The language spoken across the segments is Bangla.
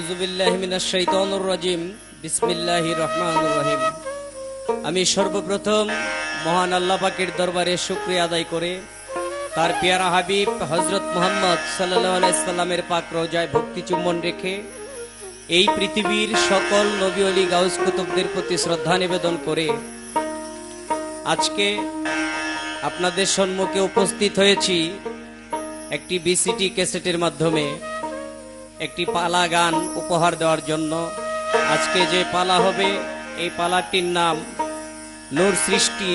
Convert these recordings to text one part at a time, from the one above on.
আউযু বিল্লাহি মিনাশ শাইতানির রাজিম। বিসমিল্লাহির রহমানির রহিম। আমি সর্বপ্রথম মহান আল্লাহ পাকের দরবারে শুকরিয়া আদায় করে তার পিয়ারা হাবিব হযরত মুহাম্মদ সাল্লাল্লাহু আলাইহি সাল্লামের পাক রওজায় ভক্তি চুম্বন রেখে এই পৃথিবীর সকল নবী ওলি গাউস কুতুবদের প্রতি শ্রদ্ধা নিবেদন করে আজকে আপনাদের সম্মুখে উপস্থিত হয়েছি একটি বিসিটি ক্যাসেটের মাধ্যমে একটি পালা গান উপহার দেওয়ার জন্য। আজকে যে পালা হবে এই পালাটির নাম নূর সৃষ্টি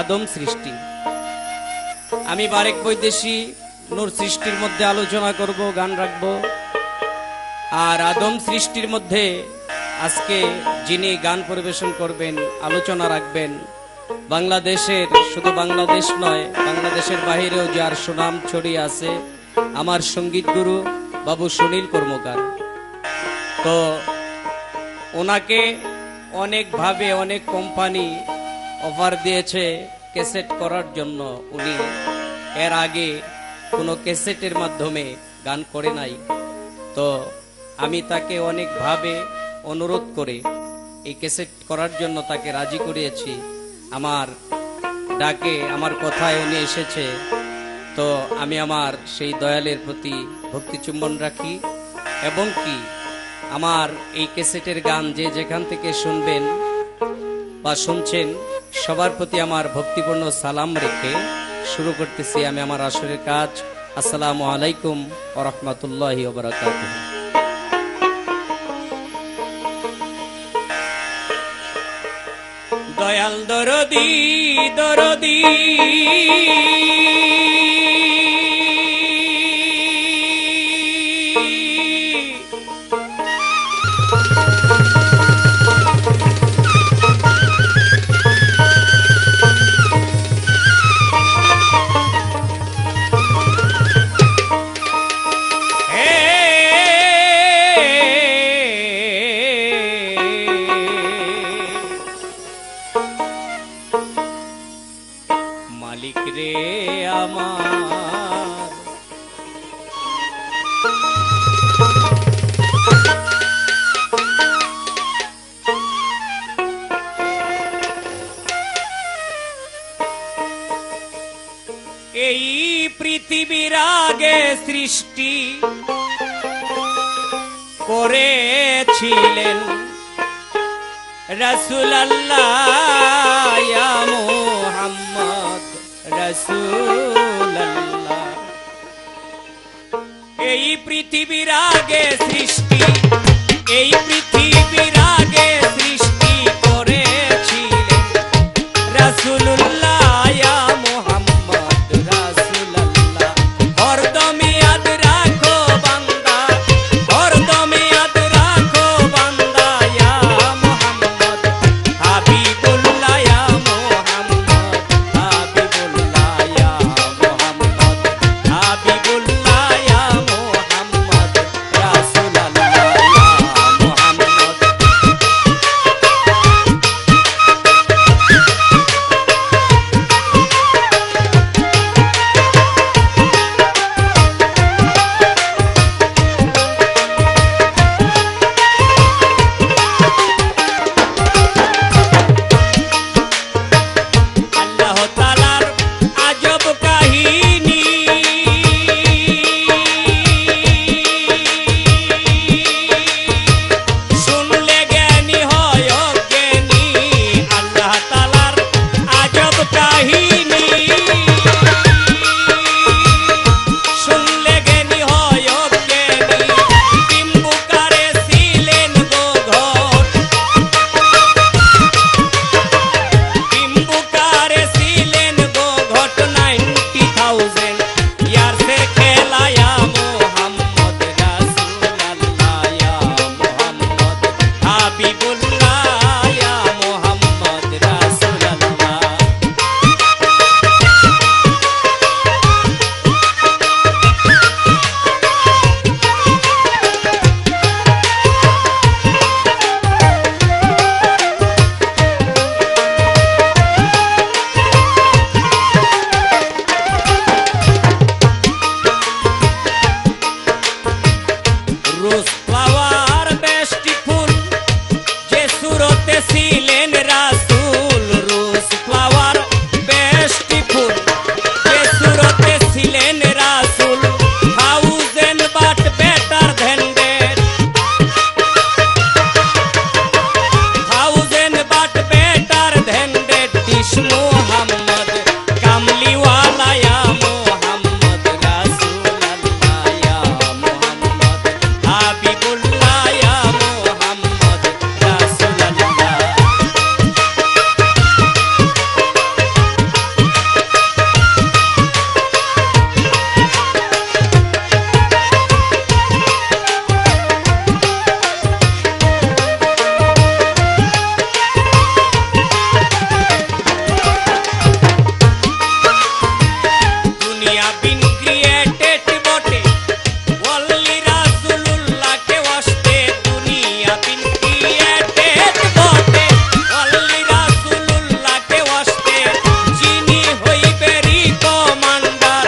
আদম সৃষ্টি। আমি বারেক বৈদেশী নূর সৃষ্টির মধ্যে আলোচনা করব, গান রাখব। আর আদম সৃষ্টির মধ্যে আজকে যিনি গান পরিবেশন করবেন, আলোচনা রাখবেন, বাংলাদেশের, শুধু বাংলাদেশ নয় বাংলাদেশের বাহিরেও যার সুনাম ছড়িয়ে আছে, আমার সঙ্গীত গুরু বাবু সুনীল কর্মকার। তো ওনাকে অনেকভাবে অনেক কোম্পানি অফার দিয়েছে ক্যাসেট করার জন্য। উনি এর আগে কোনো ক্যাসেটের মাধ্যমে গান করে নাই। তো আমি তাকে অনেকভাবে অনুরোধ করে এই ক্যাসেট করার জন্য তাকে রাজি করিয়েছি। আমার ডাকে, আমার কথায় উনি এসেছে। তো আমি আমার সেই দয়ালের প্রতি ভক্তি চুম্বন রাখি এবং কি আমার এই ক্যাসেটের গান যে যেখান থেকে শুনবেন বা শুনছেন সবার প্রতি আমার ভক্তিপূর্ণ সালাম রেখে শুরু করতেছি আমি আমার আসরের কাজ। আসসালামু আলাইকুম ওয়া রাহমাতুল্লাহি ওয়া বারাকাতুহু। দয়াল দরদি দরদি মালিক রে আমার, এই পৃথিবীর আগে সৃষ্টি করেছিলেন রাসূলুল্লাহ ইয়া মুহাম্মদ রাসূলুল্লাহ। এই পৃথিবীর আগে সৃষ্টি, এই পৃথিবীর আগে সৃষ্টি করেছিলেন রাসূলুল্লাহ ইয়া মুহাম্মদ রাসূলুল্লাহ। হরদমে ইয়াদ রাখো বান্দা, হরদমে ইয়াদ রাখো বান্দা ইয়া মুহাম্মদ হাবিবুল্লাহ ইয়া মুহাম্মদ হাবিবুল্লাহ ইয়া মুহাম্মদ হাবিবুল্লাহ ইয়া মুহাম্মদ রাসূলুল্লাহ ইয়া মুহাম্মদ। দুনিয়া বিন ক্রিয়েটেড বটে ওয়াল্লি রাসূলুল্লাহকে ওয়াস্তে দুনিয়া বিন ক্রিয়েটেড বটে ওয়াল্লি রাসূলুল্লাহকে ওয়াস্তে যিনি হইবে রিকমান্ডার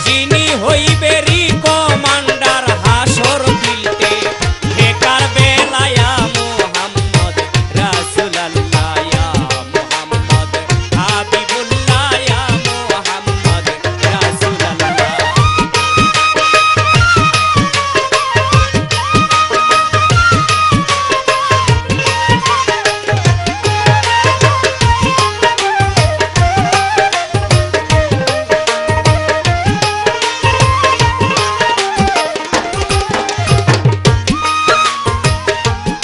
যিনি হইবে রিকমান্ডার হাসর বিলতে ঠেকার বেলায়া মুহাম্মদ রাসূলুল্লাহ ইয়া মুহাম্মদ হাবিবুল্লাহ ইয়া মুহাম্মদ রাসূলুল্লাহ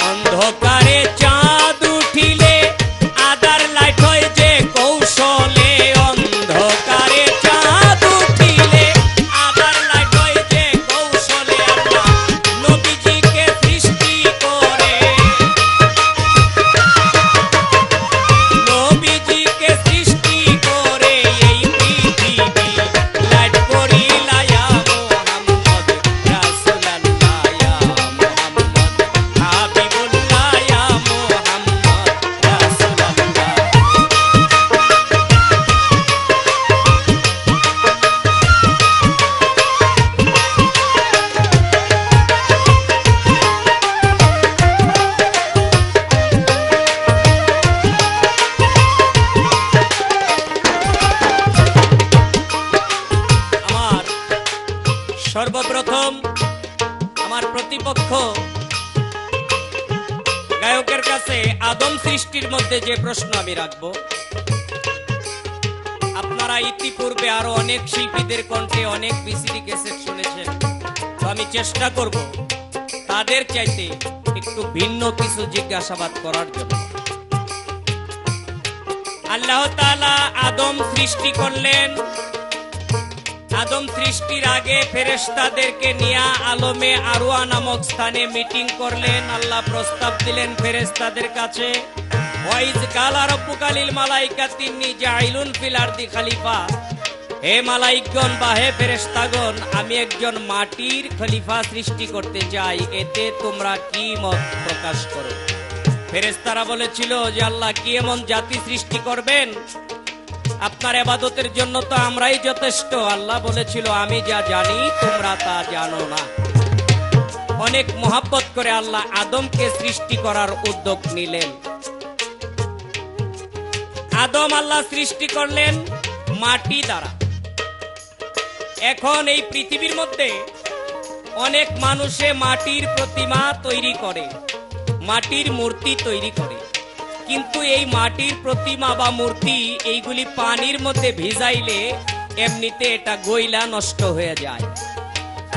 অন্ধকারে চাঁদ উঠিলে আদার লাইট হয় যে কৌশলে অন্ধকারে চাঁদ উঠিলে আদার লাইট হয় যে কৌশলে আল্লাহ নবীজিকে সৃষ্টি করে নবীজিকে সৃষ্টি করে এই পৃথিবী লাইট করিলা ইয়া মুহাম্মদ রাসূলুল্লাহ ইয়া মুহাম্মদ হাবিবুল্লাহ ইয়া মুহাম্মদ রাসূলুল্লাহ আমার সর্বপ্রথম আমার প্রতিপক্ষ গায়কের কাছে আদম সৃষ্টির মধ্যে যে প্রশ্ন আমি রাখব, আপনারা ইতিপূর্বে আরো অনেক শিল্পীদের কণ্ঠে অনেক বিসিডি ক্যাসেট শুনেছেন, তো আমি চেষ্টা করব তাদের চাইতে একটু ভিন্ন কিছু জিজ্ঞাসাবাদ করার জন্য। আল্লাহ তাআলা আদম সৃষ্টি করলেন। আদম সৃষ্টির আগে ফেরেশতাদেরকে নিয়ে আলমে আরওয়া নামক স্থানে মিটিং করলেন। আল্লাহ প্রস্তাব দিলেন ফেরেশতাদের কাছে, ওয়াইজ কালা রাব্বুকা লিল মালাইকাতি ইন্নী জাইলুন ফিল আরদি খলিফা। হে মালাইকগণ বা হে ফেরেশতাগণ, আমি একজন মাটির খলিফা সৃষ্টি করতে চাই, এতে তোমরা কি মত প্রকাশ করো? ফেরেশতারা বলেছিল যে আল্লাহ কি এমন জাতি সৃষ্টি করবেন, আপনার ইবাদতের জন্য তো আমরাই যথেষ্ট। আল্লাহ বলেছিল আমি যা জানি তোমরা তা জানো না। অনেক মোহাব্বত করে আল্লাহ আদমকে সৃষ্টি করার উদ্যোগ নিলেন। আদম আল্লাহ সৃষ্টি করলেন মাটি দ্বারা। এখন এই পৃথিবীর মধ্যে অনেক মানুষে মাটির প্রতিমা তৈরি করে, মাটির মূর্তি তৈরি করে, কিন্তু এই মাটির প্রতিমা বা মূর্তি এইগুলি পানির মধ্যে ভিজাইলে এমনিতে এটা গইলা নষ্ট হয়ে যায়।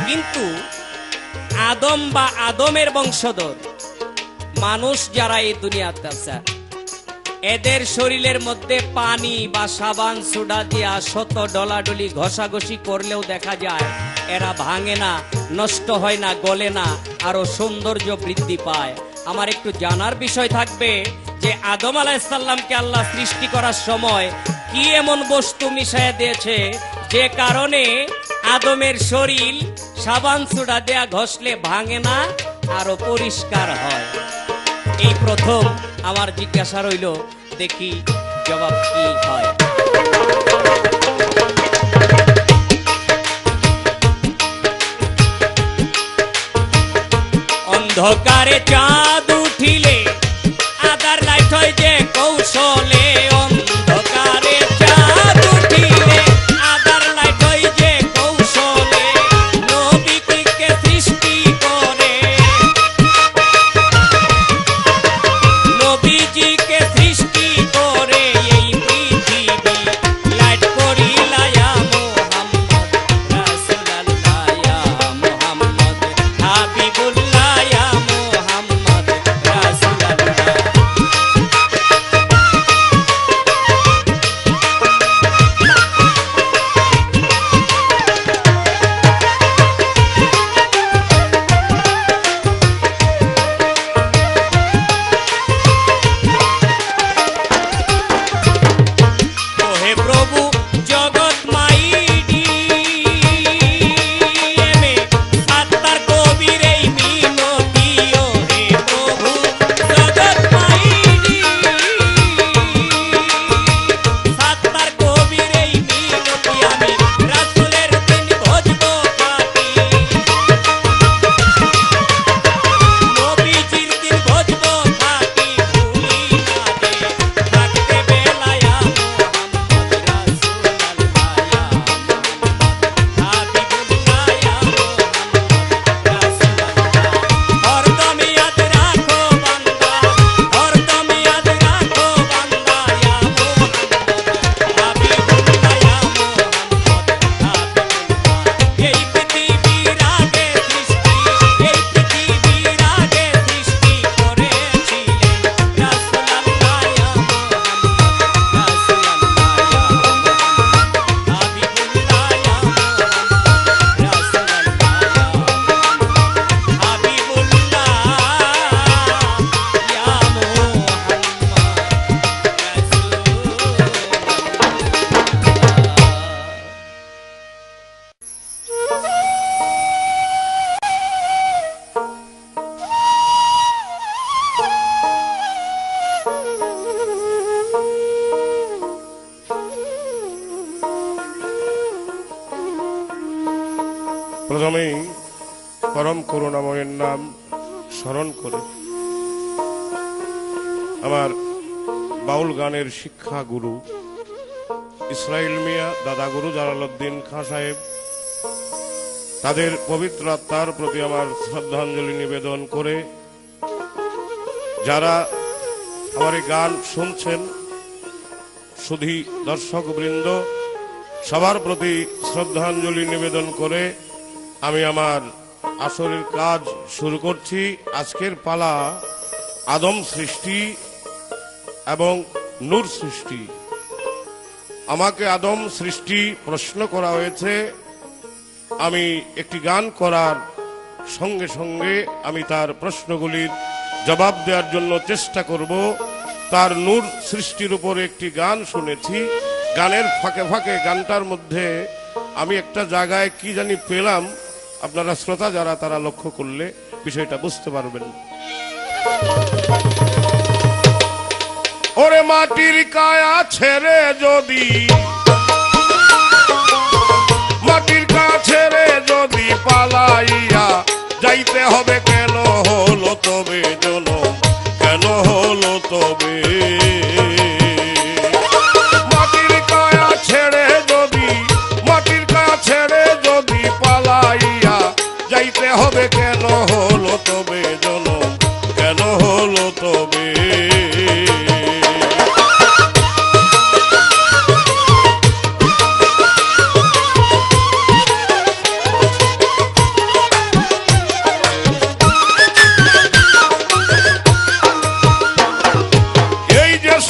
কিন্তু আদম বা আদমের বংশধর মানুষ যারা এই দুনিয়াতে আছে, এদের শরীরের মধ্যে পানি বা সাবান সোডা দিয়া শত ডলাডলি ঘষাঘষি করলেও দেখা যায় এরা ভাঙে না, নষ্ট হয় না, গলে না, আরো সৌন্দর্য বৃদ্ধি পায়। আমার একটু জানার বিষয় থাকবে যে আদম আলাইহিস সালামকে আল্লাহ সৃষ্টি করার সময় কি এমন বস্তু মিশাইয়া দিয়েছে যে কারণে আদমের শরীর সাবান সোডা দেয়া ঘষলে ভাঙে না, আরো পরিষ্কার হয়। এই প্রথম আমার জিজ্ঞাসা রইল, দেখি জবাব কি হয়। অন্ধকারে চাঁদ উঠিলে আদার লাইট হয় যে কৌশলে অন্ধকারে চাঁদ উঠিলে আদার লাইট হয় যে কৌশলে নবীকে সৃষ্টি করে নবীজিকে সৃষ্টি করে এই পৃথিবী লাইট করিলা ইয়া মুহাম্মদ রাসূলুল্লাহ ইয়া মুহাম্মদ হাবিবুল্লাহ ইয়া মুহাম্মদ রাসূলুল্লাহ প্রথমেই পরম করুণাময়ের নাম স্মরণ করে আমার বাউল গানের শিক্ষা গুরু ইসরাইল মিয়া দাদা গুরু জালালউদ্দিন খাঁ সাহেব, তাদের পবিত্র আত্মার প্রতি আমার শ্রদ্ধাঞ্জলি নিবেদন করে যারা আমার এই গান শুনছেন সুধী দর্শক বৃন্দ, সবার প্রতি শ্রদ্ধাঞ্জলি নিবেদন করে আমি আমার আসরের কাজ শুরু করছি। আজকের পালা আদম সৃষ্টি এবং নূর সৃষ্টি। আমাকে আদম সৃষ্টি প্রশ্ন করা হয়েছে, আমি একটি গান করার সঙ্গে সঙ্গে আমি তার প্রশ্নগুলির জবাব দেওয়ার জন্য চেষ্টা করব। তার নূর সৃষ্টির উপরে একটি গান শুনেছি, গানের ফাঁকে ফাঁকে গানটার মধ্যে আমি একটা জায়গায় কি জানি পেলাম, আপনারা শ্রোতা যারা তারা লক্ষ্য করলে বিষয়টা বুঝতে পারবেন। ওরে মাটির কায়া ছেড়ে যদি, মাটির কায়া ছেড়ে যদি পালাইয়া যাইতে হবে, কেন হলো তবে জনম, কেন হলো তবে? মাটির কায়া ছেড়ে যদি, মাটির কায়া ছেড়ে যদি পালাইয়া যাইতে হবে, কেন হলো তবে জনম, কেন হলো তবে?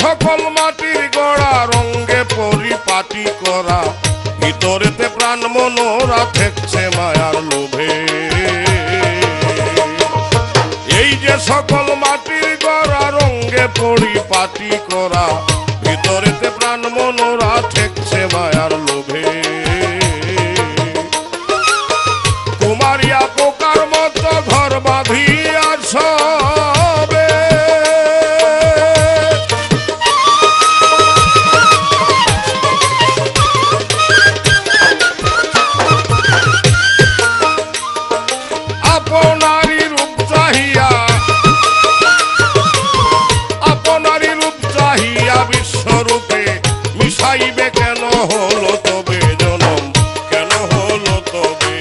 সকল মাটির গড়া রঙ্গে পরিপাটি করা, ভিতরেতে প্রাণ মনোরা ঠেকছে মায়ার লোভে। এই যে সকল মাটির গড়া রঙ্গে পরিপাটি করা, ভিতরেতে প্রাণ মনোরা ঠেকছে মায়ার লোভে। কুমারিয়া পোকার মতো ঘর বাঁধিয়া সবে, বিশ্বরূপে মিশাইবে, কেন হলো তবে জনম, কেন হলো তবে?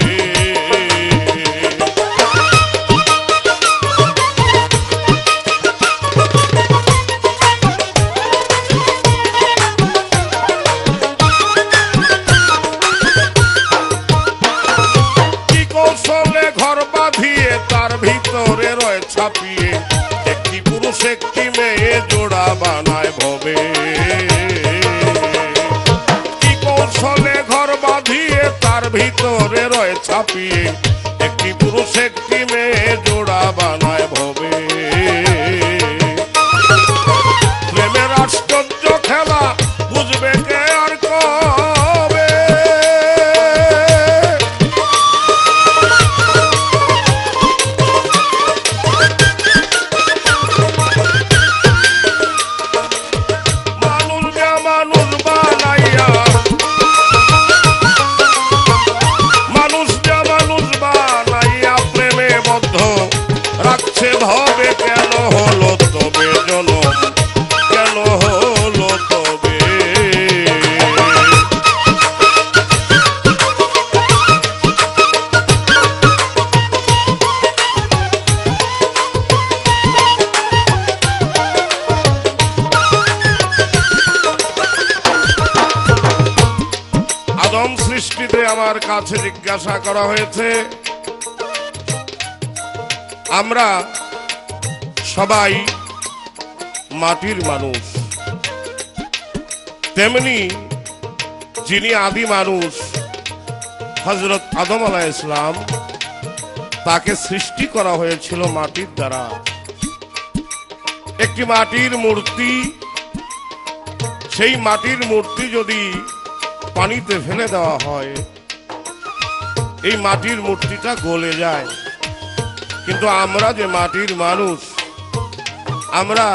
কি কৌশলে ঘর বাঁধিয়ে তার ভিতরে রয় ছাপিয়ে, একটি পুরুষ একটি মেয়ে জোড়া বানায় ভবে। কি কৌশলে ঘর বাঁধিয়ে তার ভিতরে রয় ছাপিয়ে, একটি পুরুষ একটি মেয়ে জোড়া বানায় ভবে। প্রেমের আশ্চর্য খেলা বুঝবে কে আর কবে? হবে কেন হলো তবে জনম, কেন হলো তবে? আদম সৃষ্টিতে আমার কাছে জিজ্ঞাসা করা হয়েছে, আমরা সবাই মাটির মানুষ, তেমনি যিনি আদি মানুষ হযরত আদম আলাইহিস সালাম, তাকে সৃষ্টি করা হয়েছিল মাটির দ্বারা। একটি মাটির মূর্তি, সেই মাটির মূর্তি যদি পানিতে ফেলে দেওয়া হয়, এই মাটির মূর্তিটা গলে যায়। কিন্তু আমরা যে মাটির মানুষ, আমরা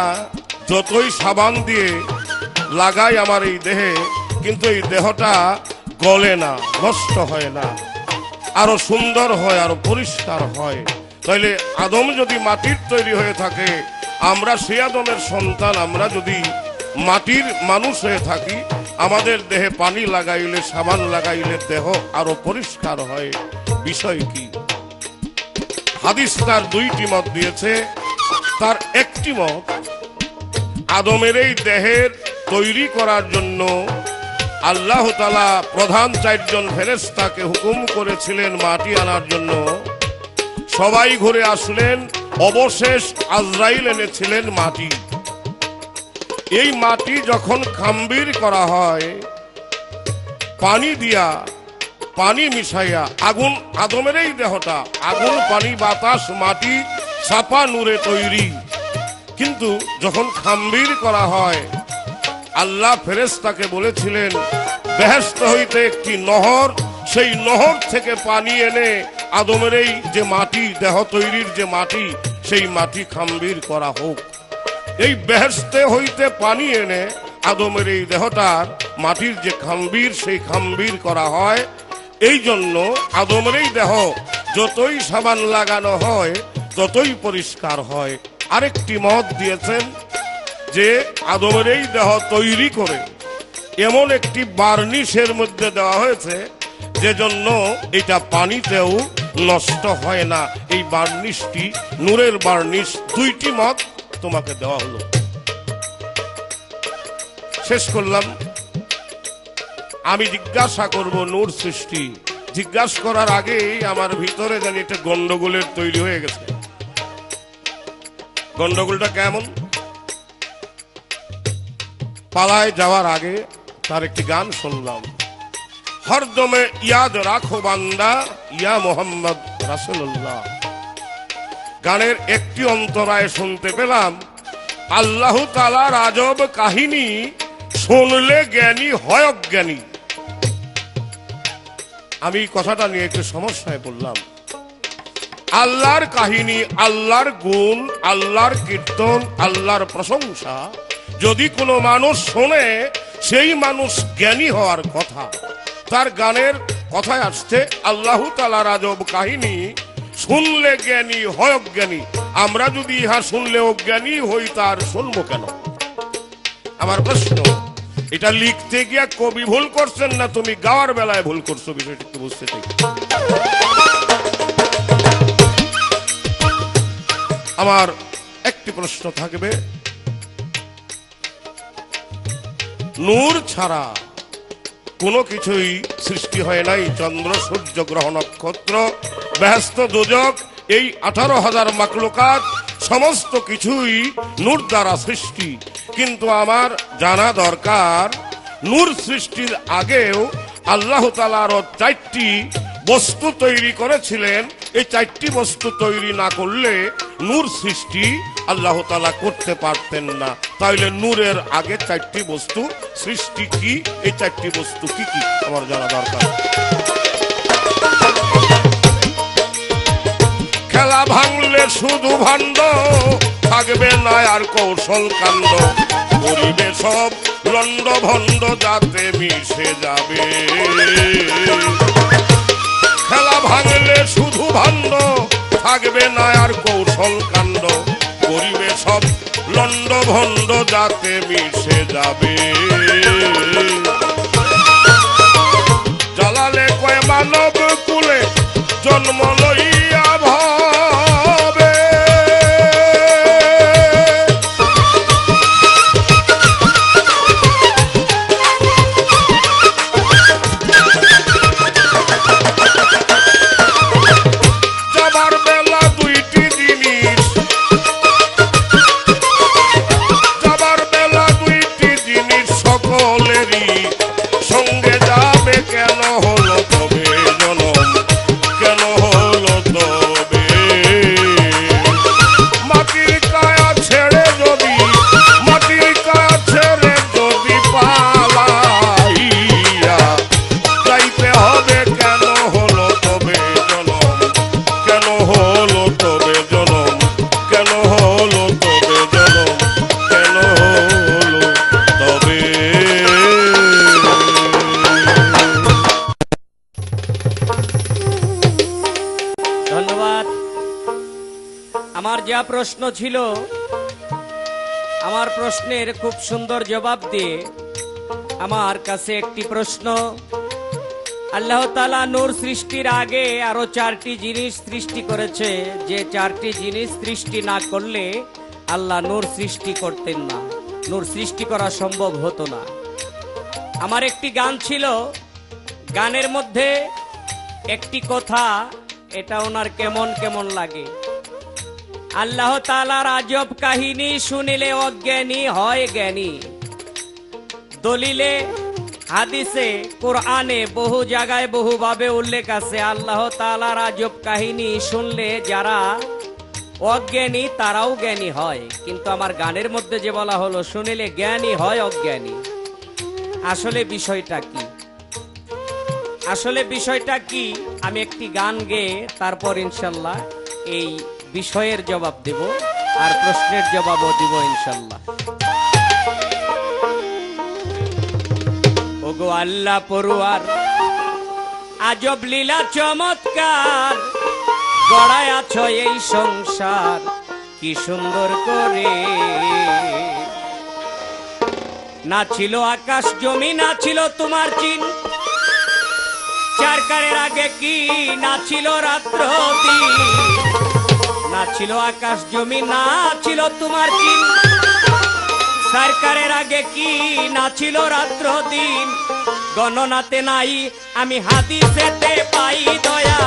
যতই সাবান দিয়ে লাগাই আমার এই দেহে, কিন্তু এই দেহটা গলে না, নষ্ট হয় না। আরো সুন্দর হয়, আরো পরিষ্কার হয়। তাইলে আদম যদি মাটির তৈরি হয়ে থাকে, আমরা সে আদমের সন্তান, আমরা যদি মাটির মানুষ হয়ে থাকি, আমাদের দেহে পানি লাগাইলে, সাবান লাগাইলে দেহ আরো পরিষ্কার হয়। বিষয় কি? হাদিস তার দুইটি মত দিয়েছে। তার একটি মত, আদমের এই দেহের তৈরি করার জন্য আল্লাহ তাআলা প্রধান 4 জন ফেরেশতাকে হুকুম করেছিলেন মাটি আনার জন্য। সবাই ঘুরে আসলেন, অবশেষ আজরাইল এনেছিলেন মাটি। এই মাটি যখন খাম্বির করা হয়, পানি দিয়া, পানি মিশাইয়া, আগুন, আদমের এই দেহটা আগুন, পানি, বাতাস, মাটি, ছাপা নূরে তৈরি। কিন্তু যখন খাম্বির করা হয়, আল্লাহ ফেরেশতাকে বলেছিলেন বেহেশত হইতে একটি নহর, সেই নহর থেকে পানি এনে আদমের এই যে মাটি, দেহ তৈরির যে মাটি, সেই মাটি খাম্বির করা হোক। এই বেহেশতে হইতে পানি এনে আদমের এই দেহটার মাটির যে খাম্বির, সেই খাম্বির করা হয়। এই জন্য আদমের এই দেহ যতই সাবান লাগানো হয় ততই পরিষ্কার হয়। আরেকটি মত দিয়েছেন যে আদমের এই দেহ তৈরি করে এমন একটি বার্নিশের মধ্যে দেওয়া হয়েছে, যে জন্য এটা পানিতেও নষ্ট হয় না। এই বার্নিশটি নূরের বার্নিশ। দুইটি মত তোমাকে দেওয়া হলো। শেষ করলাম। আমি জিজ্ঞাসা করব নূর সৃষ্টি। জিজ্ঞাসা করার আগেই আমার ভিতরে জানি একটা গন্ডগোলের তৈরি হয়ে গেছে। গন্ডগোলটা কেমন? পালায় যাওয়ার আগে তার একটি গান শুনলাম, হরদমে ইয়াদ রাখো বান্দা ইয়া মোহাম্মদ রাসূলুল্লাহ। গানের একটি অন্তরায় শুনতে পেলাম, আল্লাহ তাআলার আজব কাহিনী শুনলে জ্ঞানী হয় অজ্ঞানী। আমি কথাটা নিয়ে একটু সমস্যায় পড়লাম। আল্লাহর কাহিনী, আল্লাহর গুণ, আল্লাহর কীর্তন, আল্লাহর প্রশংসা যদি কোনো মানুষ শোনে, সেই মানুষ জ্ঞানী হওয়ার কথা। তার গানের কথায় আসছে আল্লাহ তাআলার আজব কাহিনী শুনলে জ্ঞানী হয় অজ্ঞানী। আমরা যদি ইহা শুনলে অজ্ঞানী হই, তার শুনবো কেন? আমার প্রশ্ন, এটা লিখতে গিয়া কবি ভুল করছেন না তুমি গাওয়ার বেলায় ভুল করছো? বিষয়টি একটু বুঝতে চাই। আমার একটি প্রশ্ন থাকবে, নূর ছাড়া কোনো কিছুই সৃষ্টি হয় নাই। চন্দ্র, সূর্য, গ্রহ, নক্ষত্র, বেহেশত, দোজখ, এই 18,000 মাখলুকাত সমস্ত কিছুই নূর দ্বারা সৃষ্টি। কিন্তু আমার জানা দরকার, নূর সৃষ্টির আগেও আল্লাহ তাআলা আরো 4টি বস্তু তৈরি করেছিলেন। এই 4টি বস্তু তৈরি না করলে নূর সৃষ্টি আল্লাহ তাআলা করতে পারতেন না। তাইলে নূরের আগে 4টি বস্তু সৃষ্টি কি? এই 4টি বস্তু কি কি আমার জানা দরকার। খেলা ভাঙলে শুধু ভাণ্ড, থাকবে না আর কৌশল কাণ্ড, করিবে সব লন্ড ভণ্ড যাতে মিশে যাবে। খেলা ভাঙলে শুধু ভাণ্ড, থাকবে না আর কৌশল কাণ্ড, করিবে সব লন্ড ভণ্ড যাতে মিশে যাবে। জ্বালালে কয় মানব কুলে জন্ম লইয়া ভাবে, যাবার বেলা দুইটি জিনিস, যাবার বেলা দুইটি জিনিস সকলেরই সঙ্গে যাবে। কেন হলো তবে জনম, কেন হলো যা প্রশ্ন ছিল, আমার প্রশ্নের খুব সুন্দর জবাব দিয়ে আমার কাছে একটি প্রশ্ন, আল্লাহ তাআলা নূর সৃষ্টির আগে আরো 4টি জিনিস সৃষ্টি করেছে, যে 4টি জিনিস সৃষ্টি না করলে আল্লাহ নূর সৃষ্টি করতেন না, নূর সৃষ্টি করা সম্ভব হতো না। আমার একটি গান ছিল, গানের মধ্যে একটি কথা, এটা ওনার কেমন কেমন লাগে। আল্লাহ তাআলার আজব কাহিনী শুনিলে অজ্ঞানী হয় জ্ঞানী। দলিলে, হাদিসে, কোরআনে বহু জায়গায় বহুভাবে উল্লেখ আছে, আল্লাহ তাআলার আজব কাহিনী শুনলে যারা অজ্ঞানী তারাও জ্ঞানী হয়। কিন্তু আমার গানের মধ্যে যে বলা হলো শুনিলে জ্ঞানী হয় অজ্ঞানী, আসলে বিষয়টা কি? আসলে বিষয়টা কি আমি একটি গান গেয়ে তারপর ইনশাল্লাহ এই বিষয়ের জবাব দেব, আর প্রশ্নের জবাবও দিব ইনশাল্লাহ। ওগো আল্লাহ পড়ুয়ার, আজব লীলা চমৎকার, গড়ায় আছো এই সংসার কি সুন্দর করে। না ছিল আকাশ জমি, না ছিল তোমার চিন, চারকারের আগে কি না ছিল রাত্র দিন। না ছিল আকাশ জমি, না ছিল তোমার চিন, সরকারের আগে কি না ছিল রাত্র দিন। গণনাতে নাই আমি হাদিসেতে পাই দয়া,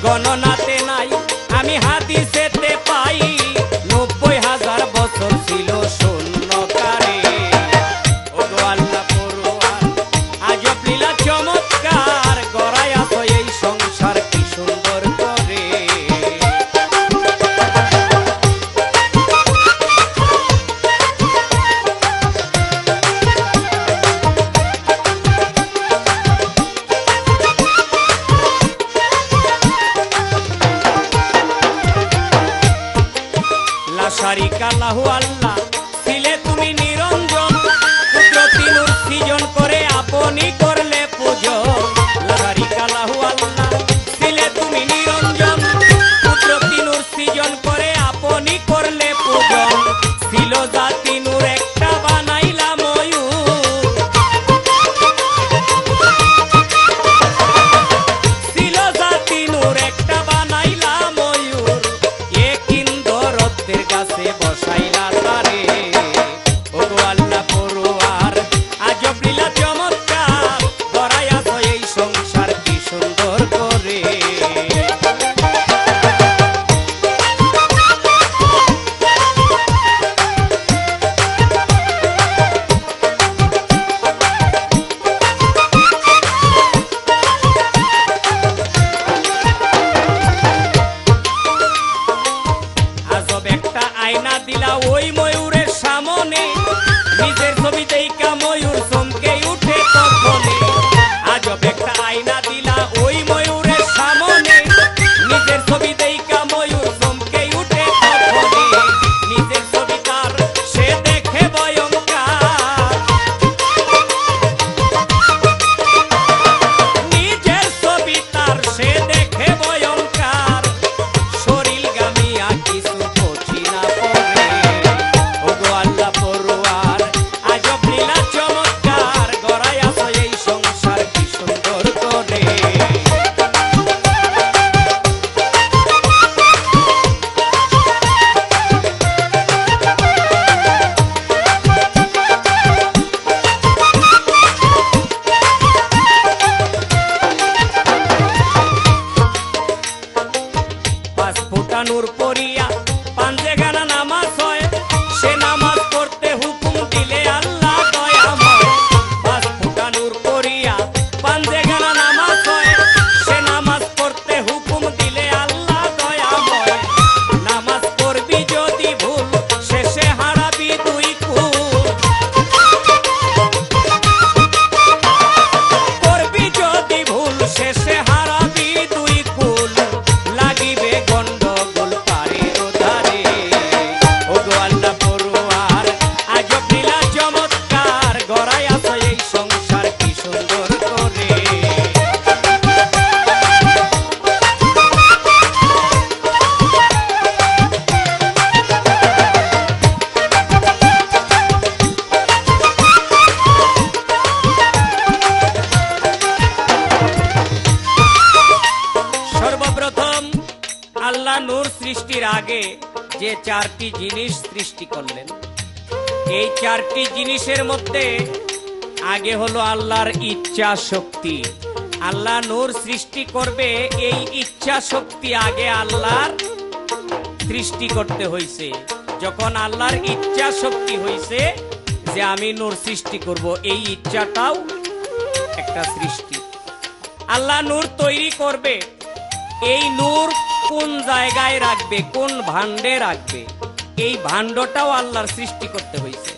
গণনাতে নাই আমি হাদিসেতে পাই 90,000 বছর ছিল শূন্যকারে। ওগো আল্লাহ পড়ুয়ার, আজব লীলা চমৎকার, গড়ায় আছো এই সংসার কি সুন্দর করে। শারিকা লাহু আল্লাহ ছিলে তুমি নিরঞ্জন, কুদরতি নূর সৃজন করে আপনি করলে পূজন। শারিকা লাহু আল্লাহ ছিলে তুমি নিরঞ্জন, কুদরতি নূর সৃজন করে আপনি করলে পূজন। ছিল জাতি নূর একটা বানাইলা ময়ূর, ছিল জাতি নূর একটা বানাইলা ময়ূর, এক ইন্দরত্বের কাছে বসাইলা তারে। ওগো আল্লাহ পড়ুয়ার, আজব লীলা চমৎকার, গড়ায় আছো এই সংসার কি সুন্দর করে। আজব একটা আয়না দিলা ওই ময়ূরের সামনে, নিজের ছবি দেইকা ময়ূর চমকে উঠে তখনে। আজব একটা আয়না দিলা ওই ময়ূরের সামনে, নিজের ছবি দেইকা ময়ূর চমকে উঠে তখনে। নিজের ছবি তার সে দেখে ভয়ঙ্কর, নিজের ছবি তার সে দেখে ভয়ঙ্কর, শরীর গামিয়া কিছু পছি না পড়ে। ওগো আল্লাহ পড়ুয়ার, আজব আগে যে চারটি জিনিস সৃষ্টি করলেন, এই চারটি জিনিসের মধ্যে আগে হলো আল্লাহর ইচ্ছা শক্তি। আল্লাহ নূর সৃষ্টি করবে, এই ইচ্ছা শক্তি আগে আল্লাহর সৃষ্টি করতে হয়েছে। যখন আল্লাহর ইচ্ছা শক্তি হয়েছে যে আমি নূর সৃষ্টি করব, এই ইচ্ছাটাও একটা সৃষ্টি। আল্লাহ নূর তৈরি করবে, এই নূর কোন জায়গায় রাখবে, কোন ভাণ্ডে রাখবে, এই ভাণ্ডটাও আল্লাহর সৃষ্টি করতে হয়েছে।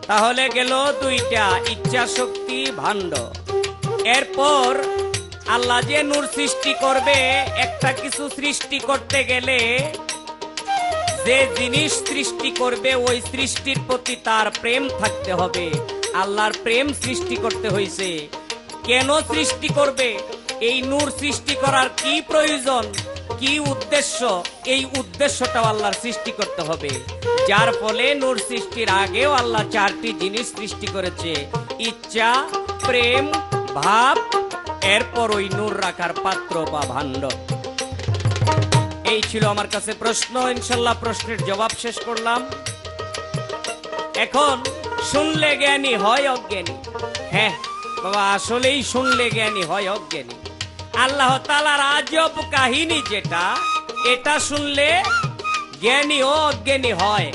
তাহলে গেল দুইটা, ইচ্ছা শক্তি, ভাণ্ড। এরপর আল্লাহ যে নূর সৃষ্টি করবে, একটা কিছু সৃষ্টি করতে গেলে যে জিনিস সৃষ্টি করবে ওই সৃষ্টির প্রতি তার প্রেম থাকতে হবে। আল্লাহর প্রেম সৃষ্টি করতে হয়েছে। কেন সৃষ্টি করবে, এই নূর সৃষ্টি করার কি প্রয়োজন, কি উদ্দেশ্য, এই উদ্দেশ্যটাও আল্লাহর সৃষ্টি করতে হবে। যার ফলে নূর সৃষ্টির আগেও আল্লাহ চারটি জিনিস সৃষ্টি করেছে, ইচ্ছা, প্রেম, ভাব, এরপর ওই নূর রাখার পাত্র বা ভাণ্ড। এই ছিল আমার কাছে প্রশ্ন। ইনশাল্লাহ প্রশ্নের জবাব শেষ করলাম। এখন শুনলে জ্ঞানী হয় অজ্ঞানী। হ্যাঁ বাবা, আসলেই শুনলে জ্ঞানী হয় অজ্ঞানী। আল্লাহ তাআলার আজব কাহিনী যেটা, এটা শুনলে জ্ঞানী ও অজ্ঞানী হয়।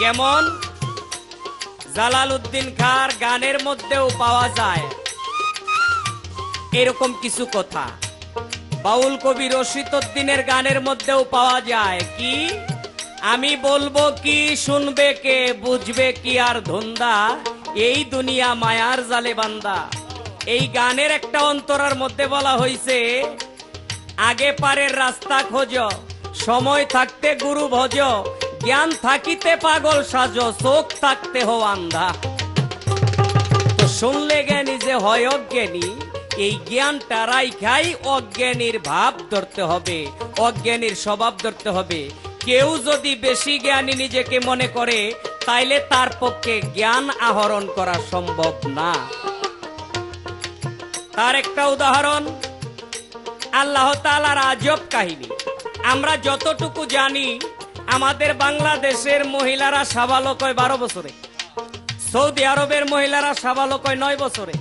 কেমন? জালালউদ্দিন খাঁর গানের মধ্যেও পাওয়া যায় এরকম কিছু কথা। বাউল কবি রশিদউদ্দিনের গানের মধ্যেও পাওয়া যায় কি, আমি বলবো কি শুনবে কে, বুঝবে কি আর ধন্দা, এই দুনিয়া মায়ার জালে বান্দা। এই গানের একটা অন্তরার মধ্যে বলা হয়েছে, আগে পারের রাস্তা খোঁজ, সময় থাকতে গুরু ভজ, জ্ঞান থাকিতে পাগল সাজ, চোখ থাকতে হো আন্ধা। তো শুনলে জ্ঞানী যে হয় অজ্ঞানী, এই জ্ঞানটা রাইখাই অজ্ঞানীর ভাব ধরতে হবে, অজ্ঞানীর স্বভাব ধরতে হবে। কেউ যদি বেশি জ্ঞানী নিজেকে মনে করে, তাইলে তার পক্ষে জ্ঞান আহরণ করা সম্ভব না। তার একটা উদাহরণ, আল্লাহ তাআলার আজব কাহিনী। আমরা যতটুকু জানি, আমাদের বাংলাদেশের মহিলারা সাবালক হয় 12 বছরে, সৌদি আরবের মহিলারা সাবালক হয় 9 বছরে।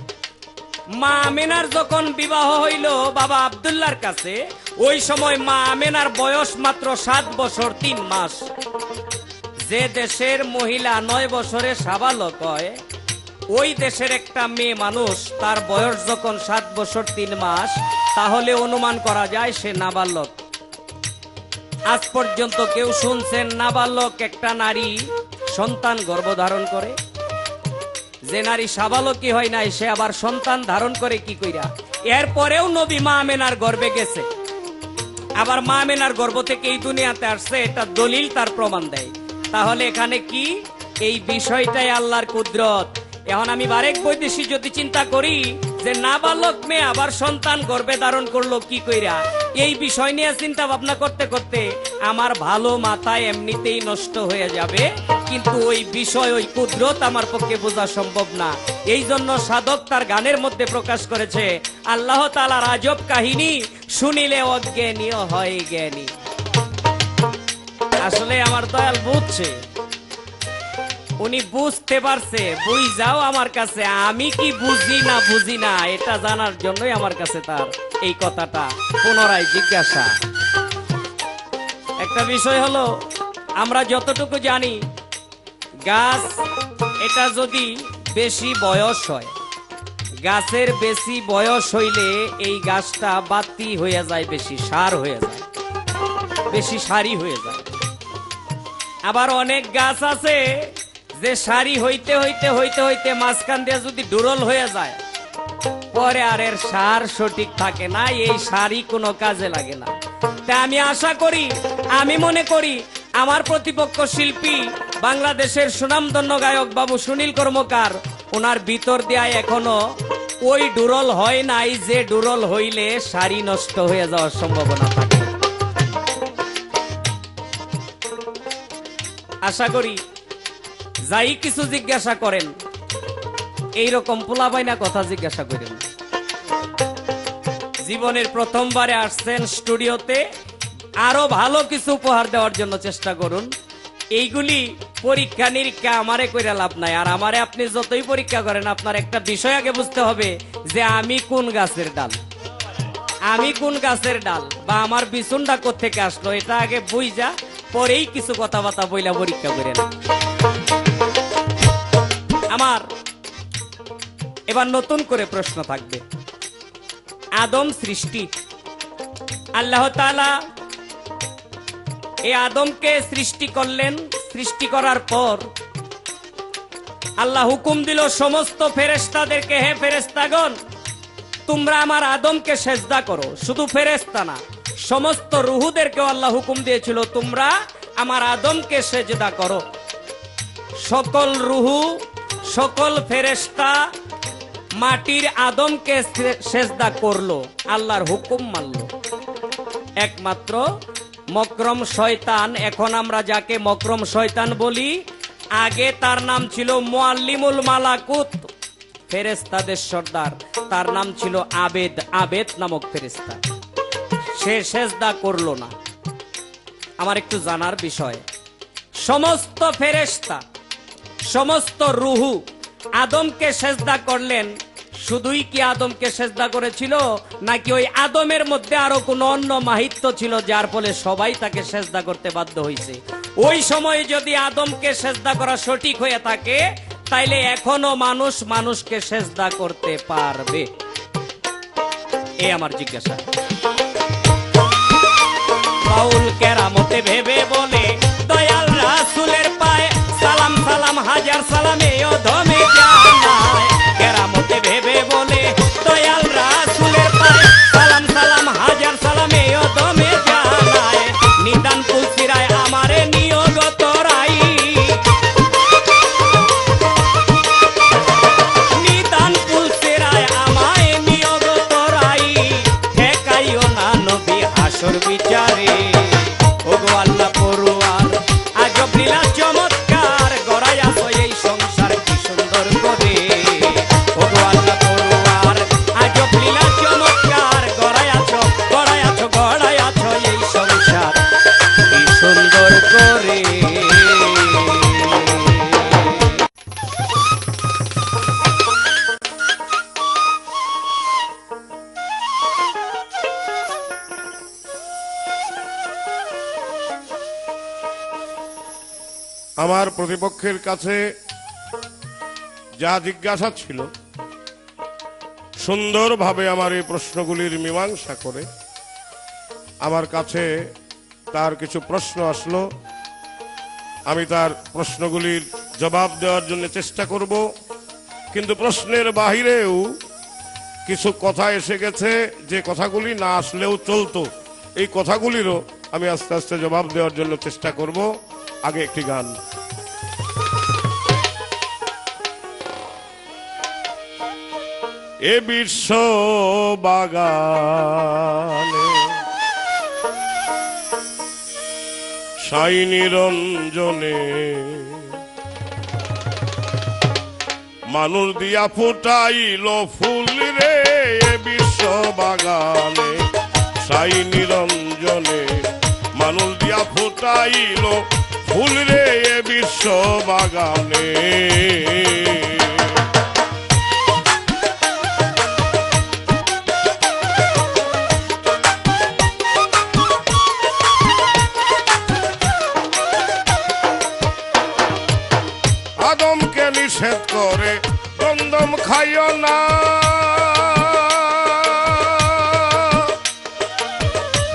মা আমেনার যখন বিবাহ হইল বাবা আব্দুল্লাহর কাছে, ওই সময় মা আমেনার বয়স মাত্র 7 বছর 3 মাস। যে দেশের মহিলা 9 বছরে সাবালক হয়, ওই দেশের একটা মেয়ে মানুষ তার বয়স যখন 7 বছর 3 মাস, তাহলে অনুমান করা যায় সে নাবালক। আজ পর্যন্ত কেউ শুনছেন নাবালক একটা নারী সন্তান গর্ভধারণ করে? যে নারী সাবালকই হয় নাই, সে আবার সন্তান ধারণ করে কি কইরা? এরপরেও নবী মা আমেনার গর্ভে গেছে, আবার মা আমেনার গর্ভ থেকে এই দুনিয়াতে আসছে, এটা দলিল তার প্রমাণ দেয়। তাহলে এখানে কি, এই বিষয়টাই আল্লাহর কুদরত। এখন আমি বারেক বৈদেশি যদি চিন্তা করি যে নাবালক মেয়ে আবার সন্তান গর্ভে ধারণ করলো কি কইরা, এই বিষয় নিয়ে চিন্তা ভাবনা করতে করতে আমার ভালো মাথায় এমনিতেই নষ্ট হয়ে যাবে, কিন্তু ওই বিষয়, ওই কুদরত আমার পক্ষে বোঝা সম্ভব না। এই জন্য সাধক তার গানের মধ্যে প্রকাশ করেছে, আল্লাহ তাআলার আজব কাহিনী শুনিলে অজ্ঞানীও হয় জ্ঞানী। আসলে আমার দয়াল বুঝছে, উনি বুঝতে পারছে, বুঝাও আমার কাছে। আমি কি বুঝি না বুঝি না এটা জানার জন্যই আমার কাছে তার এই কথাটা পুনরায় জিজ্ঞাসা। একটা বিষয় হলো, আমরা যতটুকু জানি, গাছ এটা যদি বেশি বয়স হয়, গাছের বেশি বয়স হইলে এই গাছটা বাতি হয়ে যায়, বেশি সার হয়ে যায়, বেশি সারি হয়ে যায়। আবার অনেক গাছ আছে যে সারি হইতে হইতে হইতে হইতে মাঝখান দিয়ে যদি ডুরল হয়ে যায়, পরে আর এর সার সঠিক থাকে না, এই সারই কোনো কাজে লাগে না। তা আমি আশা করি, আমি মনে করি আমার প্রতিপক্ষ শিল্পী বাংলাদেশের সুনামধন্য গায়ক বাবু সুনীল কর্মকার, ওনার ভিতর দেয়া এখনো ওই ডুরল হয় নাই যে ডুরল হইলে সারি নষ্ট হয়ে যাওয়ার সম্ভাবনা থাকে। আশা করি যাই কিছু জিজ্ঞাসা করেন, এইরকম পোলাবাইনা কথা জিজ্ঞাসা করেন। জীবনের প্রথমবারে আসছেন স্টুডিওতে, আরো ভালো কিছু উপহার দেওয়ার জন্য চেষ্টা করুন। এইগুলি পরীক্ষা নিরীক্ষা আমারে কইরা লাভ নাই। আর আমারে আপনি যতই পরীক্ষা করেন, আপনার একটা বিষয় আগে বুঝতে হবে যে আমি কোন গাছের ডাল, আমি কোন গাছের ডাল, বা আমার বিছুনটা কোত্থেকে আসলো, এটা আগে বুঝা পরেই কিছু কথাবার্তা বইলা পরীক্ষা করে না। আমার এবার নতুন করে প্রশ্ন থাকবে। আদম সৃষ্টি, আল্লাহ তাআলা এই আদমকে সৃষ্টি করলেন। সৃষ্টি করার পর আল্লাহ হুকুম দিল সমস্ত ফেরেশতাদেরকে, হে ফেরেশতাগণ, তোমরা আমার আদমকে সেজদা করো। শুধু ফেরেশতা না, সমস্ত রুহুদেরকেও আল্লাহ হুকুম দিয়েছিল তোমরা আমার আদমকে সেজদা করো। সকল রুহু, সকল ফেরেশতা মাটির আদমকে সেজদা করলো, আল্লাহর হুকুম মানলো। একমাত্র মকরম শয়তান, এখন আমরা যাকে মকরম শয়তান বলি, আগে তার নাম ছিল মুআল্লিমুল মালাকুত, ফেরেশতাদের সর্দার। তার নাম ছিল আবেদ, আবেদ নামক ফেরেশতা। সে সেজদা করলো না। আমার একটু জানার বিষয়, সমস্ত ফেরেশতা, সমস্ত রুহু আদমকে সেজদা করলেন। শুধুই কি আদমকে সেজদা করেছিল, নাকি ওই আদমের মধ্যে আরো কোন অন্য মাহিত্য ছিল যার ফলে সবাই তাকে সেজদা করতে বাধ্য হয়েছে? ওই সময় যদি আদমকে সেজদা করা সঠিক হয়ে থাকে, তাইলে এখনো মানুষ মানুষকে সেজদা করতে পারবে? এই আমার জিজ্ঞাসা। বাউল কেরামতে ভেবে বলে, দয়াল রাসূলের পায়ে সালাম সালাম হাজার সালামে অধমে জানায়। কেরামতে ভেবে বলে, দয়াল রাসূলের পায়ে সালাম সালাম হাজার সালামে অধমে জানায়। নিদান তুলসিরায় আমারে নিয়োগত রাই, নিদান তুলসিরায় আমায় নিয়োগত রাই। ঠেকাইও না নবী হাসর বিচারে, ওগো আল্লাহ পরোয়ার আজব লীলা চমৎকার, গড়াই আছো এই সংসার কি সুন্দর করে। ওগো আল্লাহ পরোয়ার আজব লীলা চমৎকার, গড়াই আছো এই সংসার কি সুন্দর করে। আমার প্রতিপক্ষের কাছে যা জিজ্ঞাসা ছিল, সুন্দরভাবে আমার এই প্রশ্নগুলির মীমাংসা করে আমার কাছে তার কিছু প্রশ্ন আসলো। আমি তার প্রশ্নগুলির জবাব দেওয়ার জন্য চেষ্টা করব, কিন্তু প্রশ্নের বাহিরেও কিছু কথা এসে গেছে, যে কথাগুলি না আসলেও চলতো। এই কথাগুলিরও আমি আস্তে আস্তে জবাব দেওয়ার জন্য চেষ্টা করব। আগে একটি গান। এ বিশ্ব বাগানে সাই নিরঞ্জনে মানুষ দিয়া ফুটাইল ফুল রে। এ বিশ্ব বাগানে সাই নিরঞ্জনে মানুষ দিয়া ফুটাইল ফুল রে। এ বিশ্ব বাগানে আদমকে নিষেধ করে গন্ধম খাইও না,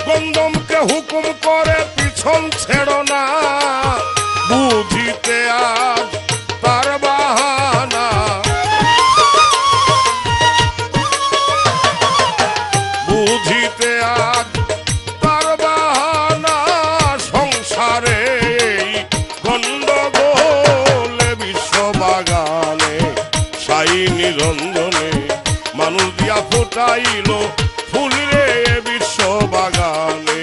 গন্ধমকে হুকুম করে পিছন ছেড়ো না। বুঝিতে আজ তার বাহানা, বুঝিতে আজ তার বাহানা। সংসারে গন্ডগোল বিশ্ব বাগানে সাই নিরঞ্জনে মানুষ দিয়া ফুটাইল ফুল রে। বিশ্ব বাগানে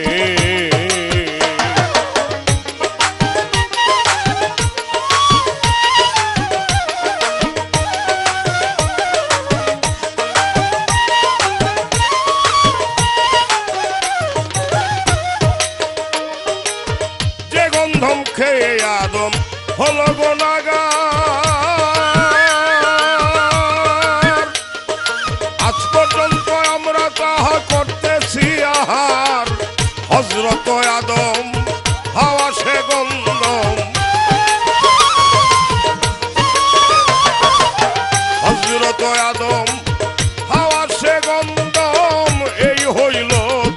হলো গুনাহগার। আজ পর্যন্ত আমরা তাহা করতেছি আহার। হযরত আদম হাওয়া সে গন্ধম, হযরত আদম হাওয়া সে গন্ধম, এই হইল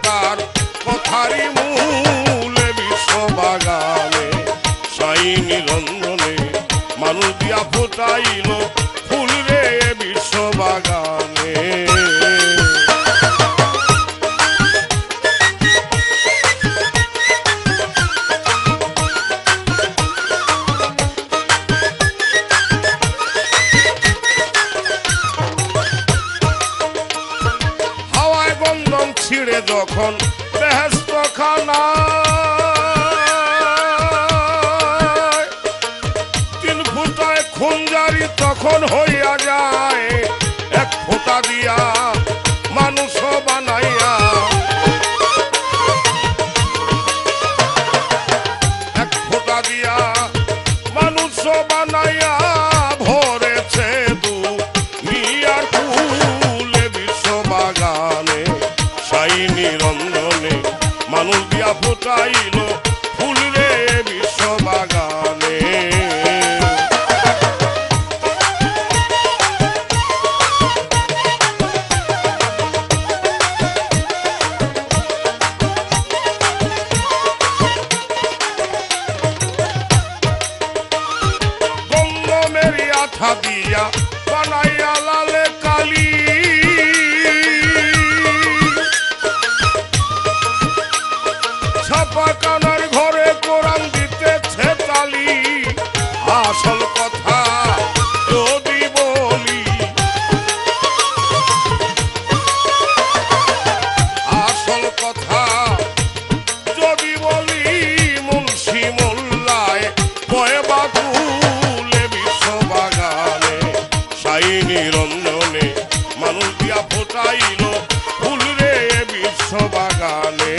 তার কথারি মূলে। বিশ্ববাগানে সাই নিরঞ্জনে মানুষ দিয়া ফুটাইল ফুল রে বিশ্ববাগানে। হাওয়ায় গন্ধম ছিঁড়ে যখন বেহেশত খানা, খুনজারি তখন হইয়া যায় এক ফোঁটা দিয়া মানুষ বানাইয়া। এক ফোঁটা দিয়া মানুষ বানাইয়া ভরেছে দুনিয়ার ফুলে। বিশ্ববাগানে সাই নিরঞ্জনে মানুষ দিয়া ফুটাইল ফুল রে বিশ্ববাগানে। আঠা দিয়া বানাইয়া লালে কালি, ছাপা কানার ঘরে কোরআন দিতেছে তালি। আসল কথা যদি বলি, আসল কথা যদি বলি, মুন্সি মোল্লায় বয়ে বাবুলে। বিশ্ববাগানে সাই নিরঞ্জনে মানুষ দিয়া ফোটাইল ফুল রে বিশ্ববাগানে।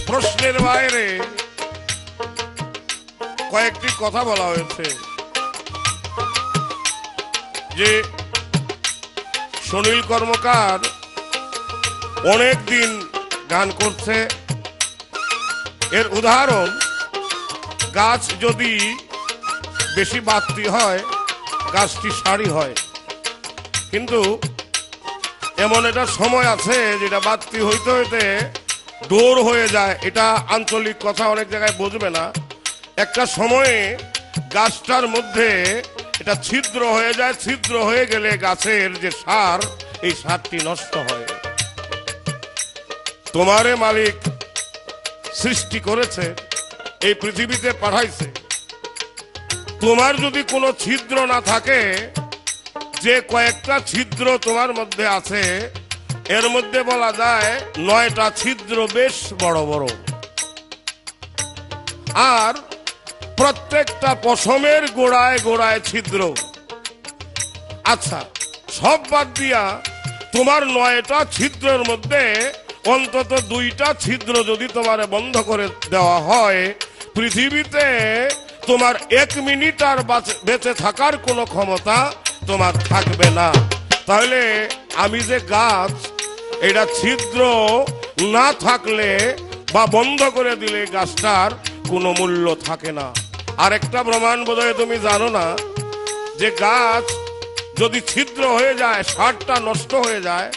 প্রশ্নের বাইরে কয়েকটি কথা বলা হয়েছে যে সুনীল কর্মকার অনেক দিন গান করছে। এর উদাহরণ, গাছ যদি বেশি বাড়তি হয় গাছটি সারি হয়, কিন্তু এমন একটা সময় আছে যেটা বাড়তি হইতে হইতে দৌড় হয়ে যায়। এটা আঞ্চলিক কথা, অনেক জায়গায় বুঝবে না। একটা সময়ে গাছটার মধ্যে এটা ছিদ্র হয়ে যায়, ছিদ্র হয়ে গেলে গাছের যে সার, এই সারটি নষ্ট হয়। তোমারে মালিক সৃষ্টি করেছে, এই পৃথিবীতে পাঠাইছে। তোমার যদি কোনো ছিদ্র না থাকে, যে কয়েকটা ছিদ্র তোমার মধ্যে আছে, এর মধ্যে বলা যায় 9টা ছিদ্র বেশ বড় বড়। আর প্রত্যেকটা পশমের গোড়ায় গোড়ায় ছিদ্র। আচ্ছা, সব বাদ দিয়া তোমার 9টা ছিদ্রের মধ্যে অন্তত 2টা ছিদ্র যদি তোমার বন্ধ করে দেওয়া হয়, পৃথিবীতে তোমার 1 মিনিট আর বেঁচে থাকার কোনো ক্ষমতা তোমার থাকবে না। তাহলে আমি যে গাছ, এটা ছিদ্র না থাকলে বা বন্ধ করে দিলে গাছটার কোনো মূল্য থাকে না। আরেকটা প্রমাণ বোধহয় তুমি জানো না, যে গাছ যদি ছিদ্র হয়ে যায়, সারটা নষ্ট হয়ে যায়,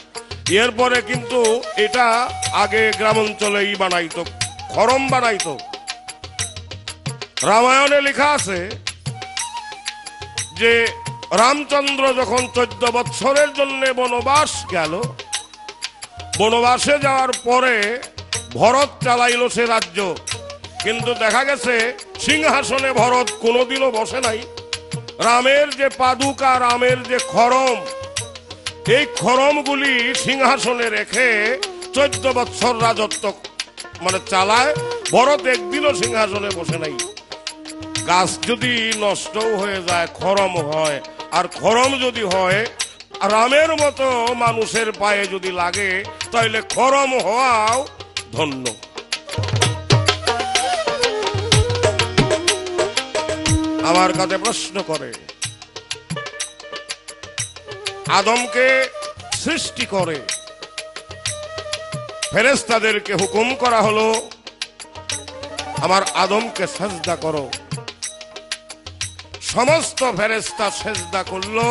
এরপরে কিন্তু এটা আগে গ্রাম অঞ্চলেই বানাইতো, খরম বানাইতো। রামায়ণে লেখা আছে যে রামচন্দ্র যখন 14 বৎসরের জন্য বনবাস গেল, বনবাসে যাওয়ার পরে ভরত চালাইল সে রাজ্য, কিন্তু দেখা গেছে সিংহাসনে ভরত কোনোদিনও বসে নাই। রামের যে পাদুকা, রামের যে খরম, এই খরমগুলি সিংহাসনে রেখে 14 বৎসর রাজত্ব চালায়। ভরত একদিনও সিংহাসনে বসে নাই। গাছ যদি নষ্ট হয়ে যায়, খরম হয়, আর খরম যদি হয় রামের মতো মানুষের পায়ে যদি লাগে, তাহলে খরম হওয়াও ধন্য। আমার কাছে প্রশ্ন করে, আদমকে সৃষ্টি করে ফেরেশতাদেরকে হুকুম করা হলো, আমার আদমকে সেজদা করো। সমস্ত ফেরেশতা সেজদা করলো,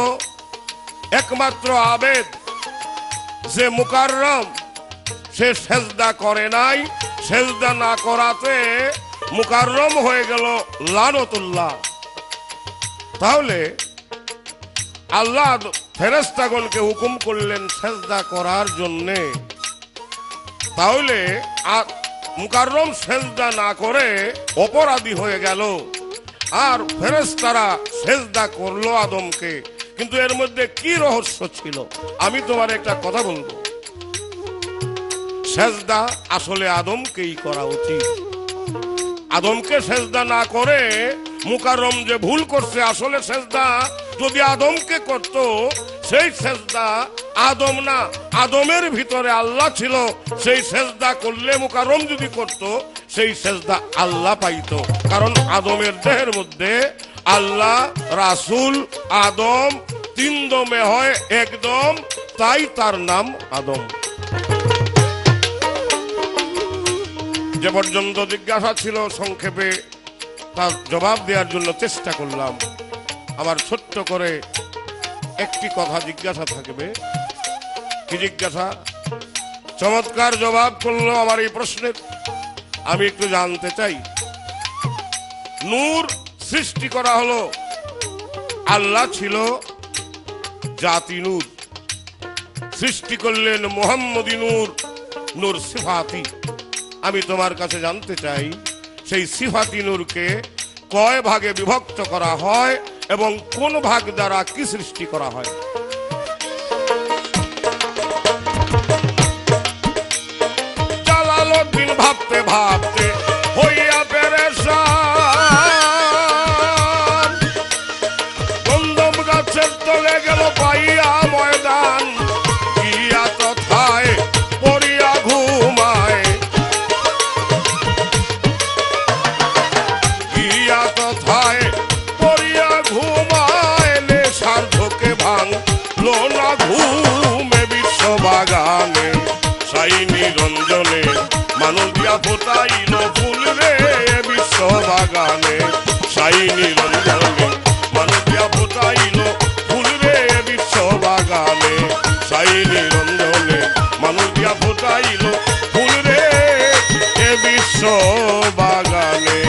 একমাত্র আবেদ যে মুকাররম সে সেজদা করে নাই। সেজদা না করাতে মুকাররম হয়ে গেল লানতুল্লাহ। তাহলে আল্লাহ ফেরেশতাগণকে হুকুম করলেন সেজদা করার জন্যে, তাহলে মুকাররম সেজদা না করে অপরাধী হয়ে গেল, আর ফেরেশতারা সেজদা করলো আদমকে। কিন্তু এর মধ্যে কি রহস্য ছিল? আমি তোমার একটা কথা বলবো, সেজদা আসলে আদমকেই করা উচিত। আদমকে সেজদা না করে মুকাররম যে ভুল করছে, আসলে সেজদা যদি আদমকে করত, সেই সেজদা আদম না, আদমের ভিতরে আল্লাহ ছিল, সেই সেজদা করলে মুকাররম যদি করত, সেই সেজদা আল্লাহ পাইত। কারণ আদমের দেহের মধ্যে আল্লাহ, রাসূল, আদম তিন দমে হয় একদম, তাই তার নাম আদম। যে পর্যন্ত জিজ্ঞাসা ছিল সংক্ষেপে তার জবাব দেওয়ার জন্য চেষ্টা করলাম। আমার ছোট্ট করে একটি কথা জিজ্ঞাসা থাকবে। কি জিজ্ঞাসা? চমৎকার জবাব করলো আমার এই প্রশ্নের। আমি একটু জানতে চাই, নূর সৃষ্টি করা হলো, আল্লাহ ছিল জাতি নূর, সৃষ্টি করলেন মুহাম্মদী নূর, নূর সিফাতি। আমি তোমার কাছে জানতে চাই, সেই সিফাতি নূরকে কয় ভাগে বিভক্ত করা হয় এবং কোন ভাগ দ্বারা কি সৃষ্টি করা হয়? জালালউদ্দিন ভাবতে ভাবতে হইয়া পেরেশান, গন্ধম গাছের তলে গেল পাইয়া ময়দান, গিয়া তথায় পড়িয়া ঘুমায়, গিয়া তথায় পড়িয়া ঘুমায়, নেশার ঝোঁকে ভাঙলো না ঘুমে বিশ্ববাগানে, সাই নিরঞ্জনে মানুষ দিয়া ফোটাইল ফুল রে বিশ্ববাগানে, সাই নিরঞ্জনে মানুষ দিয়া ফোটাইল ফুল রে বিশ্ববাগানে, সাই নিরঞ্জনে মানুষ দিয়া ফোটাইল ফুল রে বিশ্ববাগানে।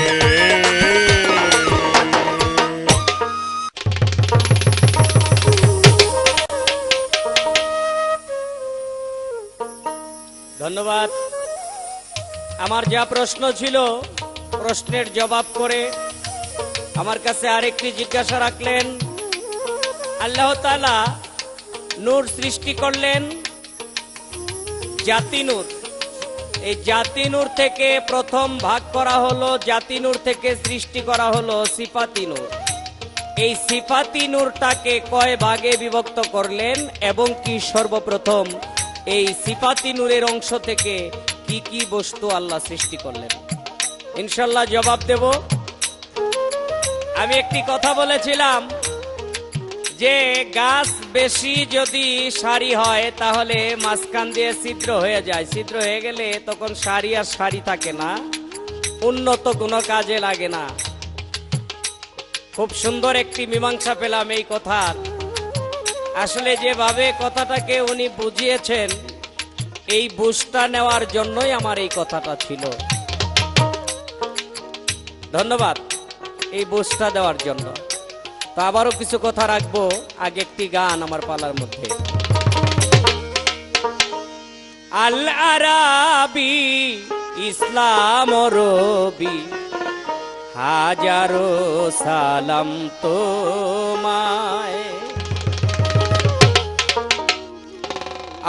ধন্যবাদ। আমার যা প্রশ্ন ছিল, প্রশ্নের জবাব করে আমার কাছে আরেকটি জিজ্ঞাসা রাখলেন। আল্লাহ তাআলা নূর সৃষ্টি করলেন, জাতি নূর। এই জাতি নূর থেকে প্রথম ভাগ করা হলো, জাতি নূর থেকে সৃষ্টি করা হলো সিফাতি নূর। এই সিফাতি নূরটাকে কয় ভাগে বিভক্ত করলেন এবং কি সর্বপ্রথম এই সিফাতি নূরের অংশ থেকে কি কি বস্তু আল্লাহ সৃষ্টি করলেন? ইনশাল্লাহ জবাব দেব। আমি একটি কথা বলেছিলাম যে গাছ বেশি যদি সারি হয় তাহলে মাঝখান দিয়ে ছিদ্র হয়ে যায়, ছিদ্র হয়ে গেলে তখন সারি আর সারি থাকে না, উন্নত কোনো কাজে লাগে না। খুব সুন্দর একটি মীমাংসা পেলাম এই কথার। আসলে যেভাবে কথাটাকে উনি বুঝিয়েছেন, এই বুঝটা নেওয়ার জন্যই আমার এই কথাটা ছিল। ধন্যবাদ এই বুঝটা দেওয়ার জন্য। তো আবারও কিছু কথা রাখবো, আগে একটি গান আমার পালার মধ্যে। আল আরাবি ইসলাম রবি হাজারো সালাম তোমায়,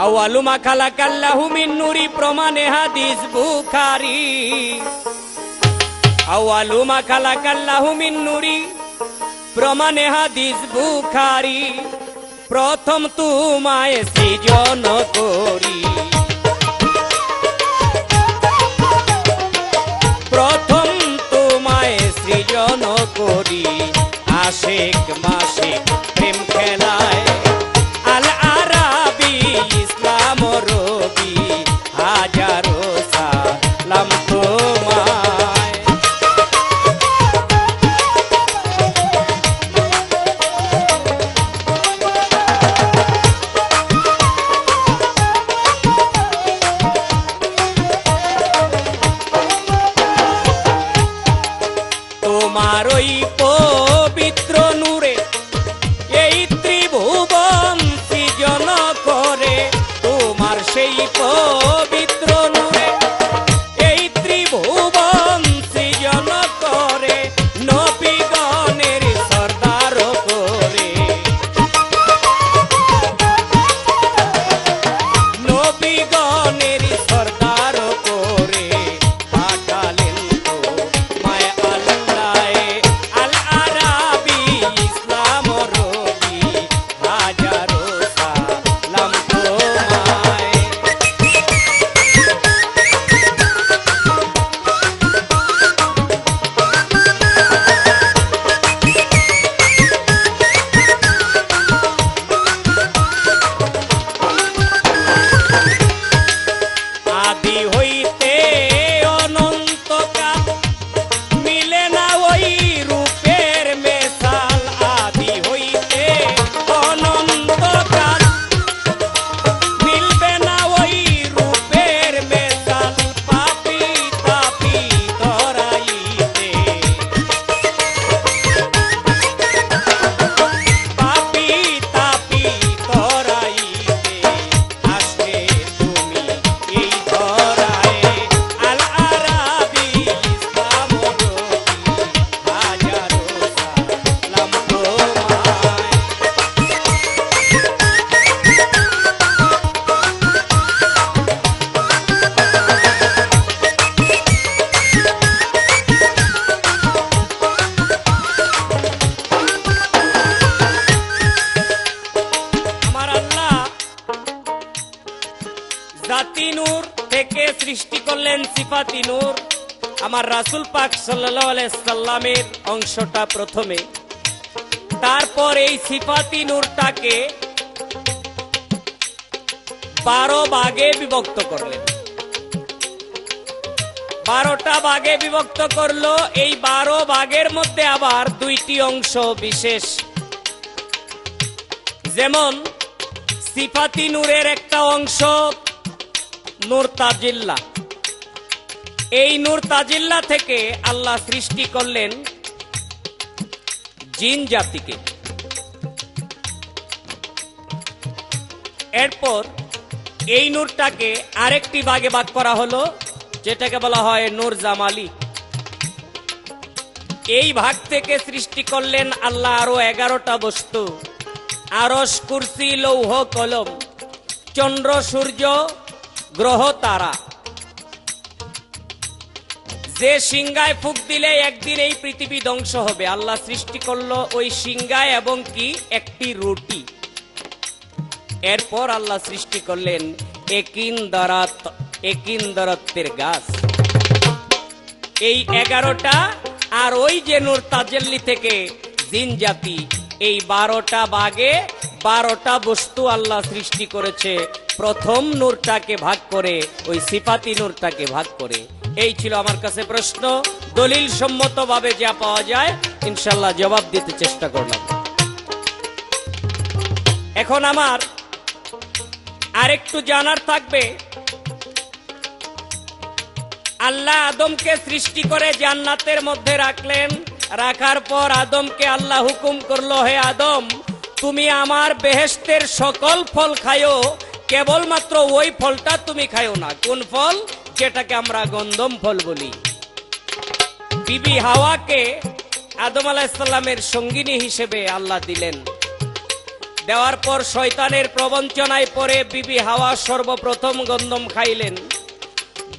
আওয়ালু মা খালাকাল্লাহু মিন নূরি প্রমাণে হাদিস বুখারী, আউয়ালু মা খালাকাল্লাহু মিন নূরি, প্রমাণে হাদিস বুখারী, প্রথম তোমায় সৃজন করি, প্রথম তোমায় সৃজন করি, আশিক মাশিক প্রেম খেলায়, আল আরাবি ইসলাম রবি, হাজারো সালাম তোমায়। তোমার ওই পবিত্র নূরে এই ত্রিভুবন সৃজন করে, তোমার সেই পবিত্র নূরে এই ত্রিভুবন সৃজন করে, নবীগণের সর্দার করে, নবীগণের সর্দার করে, পাঠালেন তো মায়া আল্লাহ, আল আরাবি ইসলাম রবি, হাজারো সালাম তোমায়। আদি হইতে অনন্তকাল মিলে না ওই রূপের মেসাল, আদি হইতে অনন্তকাল মিলবে না ওই রূপের মেসাল, পাপী তাপী তরাইতে, পাপী তাপী তরাইতে, আসবে তুমি এই ধরায়, আল আরাবি ইসলাম রবি, হাজারো সালাম তোমায়। আমার আল্লাহ জাতি নূর থেকে সৃষ্টি করলেন সিফাতি নূর। আমার রাসূল পাক সাল্লাল্লাহু আলাইহি সাল্লামের অংশটা প্রথমে, তারপর এই সিফাতি নূরটাকে 12 ভাগে বিভক্ত করলেন। 12টা ভাগে বিভক্ত করলো। এই 12 ভাগের মধ্যে আবার 2টি অংশ বিশেষ, যেমন সিফাতি নূরের একটা অংশ নূর তাজিল্লা। এই নূর তাজিল্লা থেকে আল্লাহ সৃষ্টি করলেন জিন জাতিকে। এরপর এই নূরটাকে আরেকটি ভাগে ভাগ করা হলো, যেটাকে বলা হয় নূর জামালি। এই ভাগ থেকে সৃষ্টি করলেন আল্লাহ আরো 11টা বস্তু, আরশ, কুরসি, লৌহ, কলম, চন্দ্র, সূর্য, গ্রহ, তারা। যে সিংহায় ফুঁক দিলে একদিন এই পৃথিবী ধ্বংস হবে, আল্লাহ সৃষ্টি করলো ওই সিংহায় এবং কি একটি রুটি। এরপর আল্লাহ সৃষ্টি করলেন একিন্দরত্বের গাছ। এই 11টা, আর ওই যে নূর তাজাল্লি থেকে জিন জাতি, এই 12টা ভাগে 12টা বস্তু আল্লাহ সৃষ্টি করেছে। প্রথম নূরটাকে ভাগ করে, ওই সিফাতি নূরটাকে ভাগ করে। এই ছিল আমার কাছে প্রশ্ন, দলিল সম্মত ভাবে যা পাওয়া যায় ইনশাল্লাহ জবাব দিতে চেষ্টা করলাম। এখন আমার আরেকটু জানার থাকবে, আল্লাহ আদমকে সৃষ্টি করে জান্নাতের মধ্যে রাখলেন। রাখার পর আদমকে আল্লাহ হুকুম করলো, হে আদম, তুমি আমার বেহেশতের সকল ফল খায়ো, কেবলমাত্র ওই ফলটা তুমি খায়ো না। কোন ফল? যেটাকে আমরা গন্ধম ফল বলি। বিবি হাওয়াকে আদম আলাইহিস সালামের সঙ্গিনী হিসেবে আল্লাহ দিলেন। দেওয়ার পর শয়তানের প্রবঞ্চনায় পড়ে বিবি হাওয়া সর্বপ্রথম গন্ধম খাইলেন।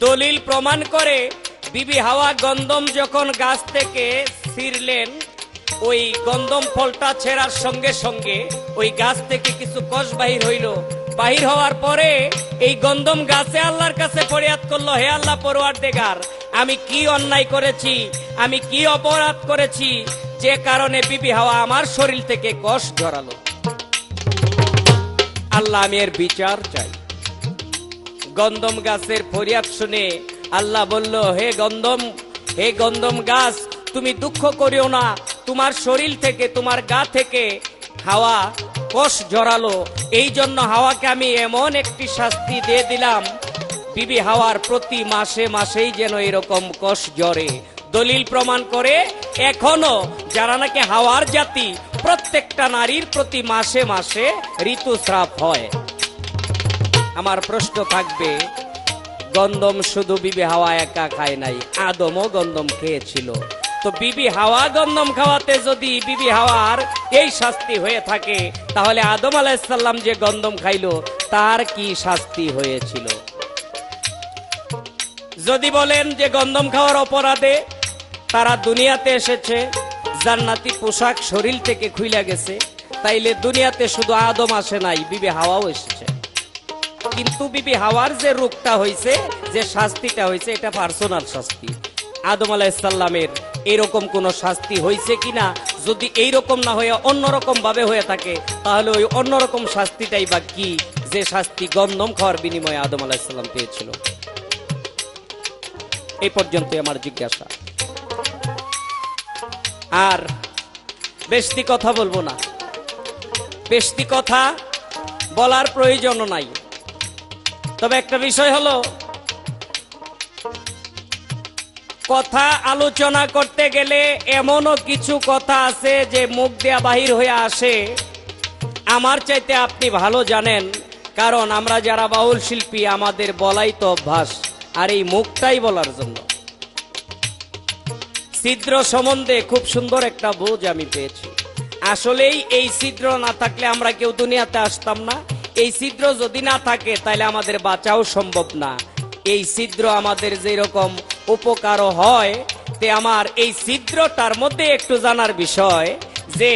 দলিল প্রমাণ করে বিবি হাওয়া গন্ধম যখন গাছ থেকে ছিঁড়লেন, ওই গন্ধম ফলটা ছেঁড়ার সঙ্গে সঙ্গে ওই গাছ থেকে কিছু কষ বাহির হইল। বাহির হওয়ার পরে এই গন্ধম গাছে আল্লাহর কাছে ফরিয়াদ করলো, হে আল্লাহ পরওয়ারদিগার, আমি কি অন্যায় করেছি, আমি কি অপরাধ করেছি যে কারণে বিবি হাওয়া আমার শরীর থেকে কষ ঝরালো। আল্লাহ, আমি এর বিচার চাই। গন্ধম গাছের ফরিয়াদ শুনে আল্লাহ বলল, হে গন্ধম গাছ, তুমি দুঃখ করিও না, তোমার শরীর থেকে, তোমার গা থেকে হাওয়া কষ জড়ালো, এই জন্য হাওয়াকে আমি এমন একটি শাস্তি দিয়ে দিলাম, বিবি হাওয়ার প্রতি মাসে মাসেই যেন এরকম কষ জড়ে। দলিল প্রমাণ করে এখনো যারা নাকি হাওয়ার জাতি, প্রত্যেকটা নারীর প্রতি মাসে মাসে ঋতুস্রাব হয়। আমার প্রশ্ন থাকবে, গন্ধম শুধু বিবি হাওয়া একা খায় নাই, আদমও গন্ধম খেয়েছিল। তো বিবি হাওয়া গন্ধম খাওয়াতে যদি বিবি হাওয়ার এই শাস্তি হয়ে থাকে, তাহলে আদম আলাইহিস সালাম যে গন্ধম খাইলো তার কি শাস্তি হয়েছিল? যদি বলেন যে গন্ধম খাওয়ার অপরাধে তারা দুনিয়াতে এসেছে, জান্নাতি পোশাক শরীর থেকে খুইলা গেছে, তাইলে দুনিয়াতে শুধু আদম আসে নাই, বিবি হাওয়াও এসেছে। কিন্তু বিবি হাওয়ার যে রূপটা হয়েছে, যে শাস্তিটা হয়েছে, এটা পার্সোনাল শাস্তি। আদম আলাইহিস সালামের এরকম কোন শাস্তি হয়েছে কিনা, যদি এইরকম না হয়ে অন্যরকম ভাবে হয়ে থাকে, তাহলে ওই অন্যরকম শাস্তিটাই বা কি, যে শাস্তি গন্ধম খাওয়ার বিনিময়ে আদম আলাইহিস সালাম পেয়েছিল? এই পর্যন্তই আমার জিজ্ঞাসা। আর বেশি কথা বলবো না, বেশি কথা বলার প্রয়োজনও নাই। তবে একটা বিষয় হলো, কথা আলোচনা করতে গেলে এমনও কিছু কথা আছে যে মুখ দিয়া বাহির হয়ে আসে, আমার চাইতে আপনি ভালো জানেন, কারণ আমরা যারা বাউল শিল্পী আমাদের বলাই তো অভ্যাস, আর এই মুখটাই বলার জন্য। ছিদ্র সম্বন্ধে খুব সুন্দর একটা বোঝ আমি পেয়েছি। আসলেই এই ছিদ্র না থাকলে আমরা কেউ দুনিয়াতে আসতাম না। এই ছিদ্র যদি না থাকে তাহলে আমাদের বাঁচাও সম্ভব না। এই ছিদ্র আমাদের যেরকম উপকারও হয়, তে আমার এই ছিদ্রটার মধ্যে একটু জানার বিষয় যে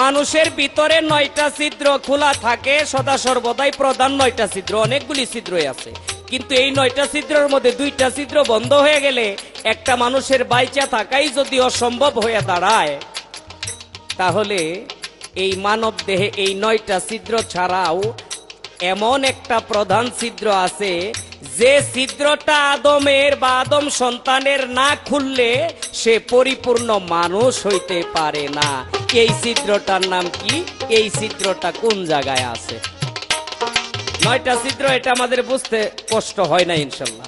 মানুষের ভিতরে 9টা ছিদ্র খোলা থাকে সদা সর্বদাই, প্রধান 9টা ছিদ্র, অনেকগুলি ছিদ্রই আছে, কিন্তু এই 9টা ছিদ্রের মধ্যে 2টা ছিদ্র বন্ধ হয়ে গেলে একটা মানুষের বাইচা থাকাই যদি অসম্ভব হয়ে দাঁড়ায়, তাহলে এই মানব দেহে এই 9টা ছিদ্র ছাড়াও এমন একটা প্রধান ছিদ্র আছে, যে ছিদ্রটা আদমের বা আদম সন্তানের না খুললে সে পরিপূর্ণ মানুষ হইতে পারে না। এই ছিদ্রটার নাম কি? এই ছিদ্রটা কোন জায়গায় আছে? 9টা ছিদ্র, এটা আমাদের বুঝতে কষ্ট হয় না ইনশাল্লাহ।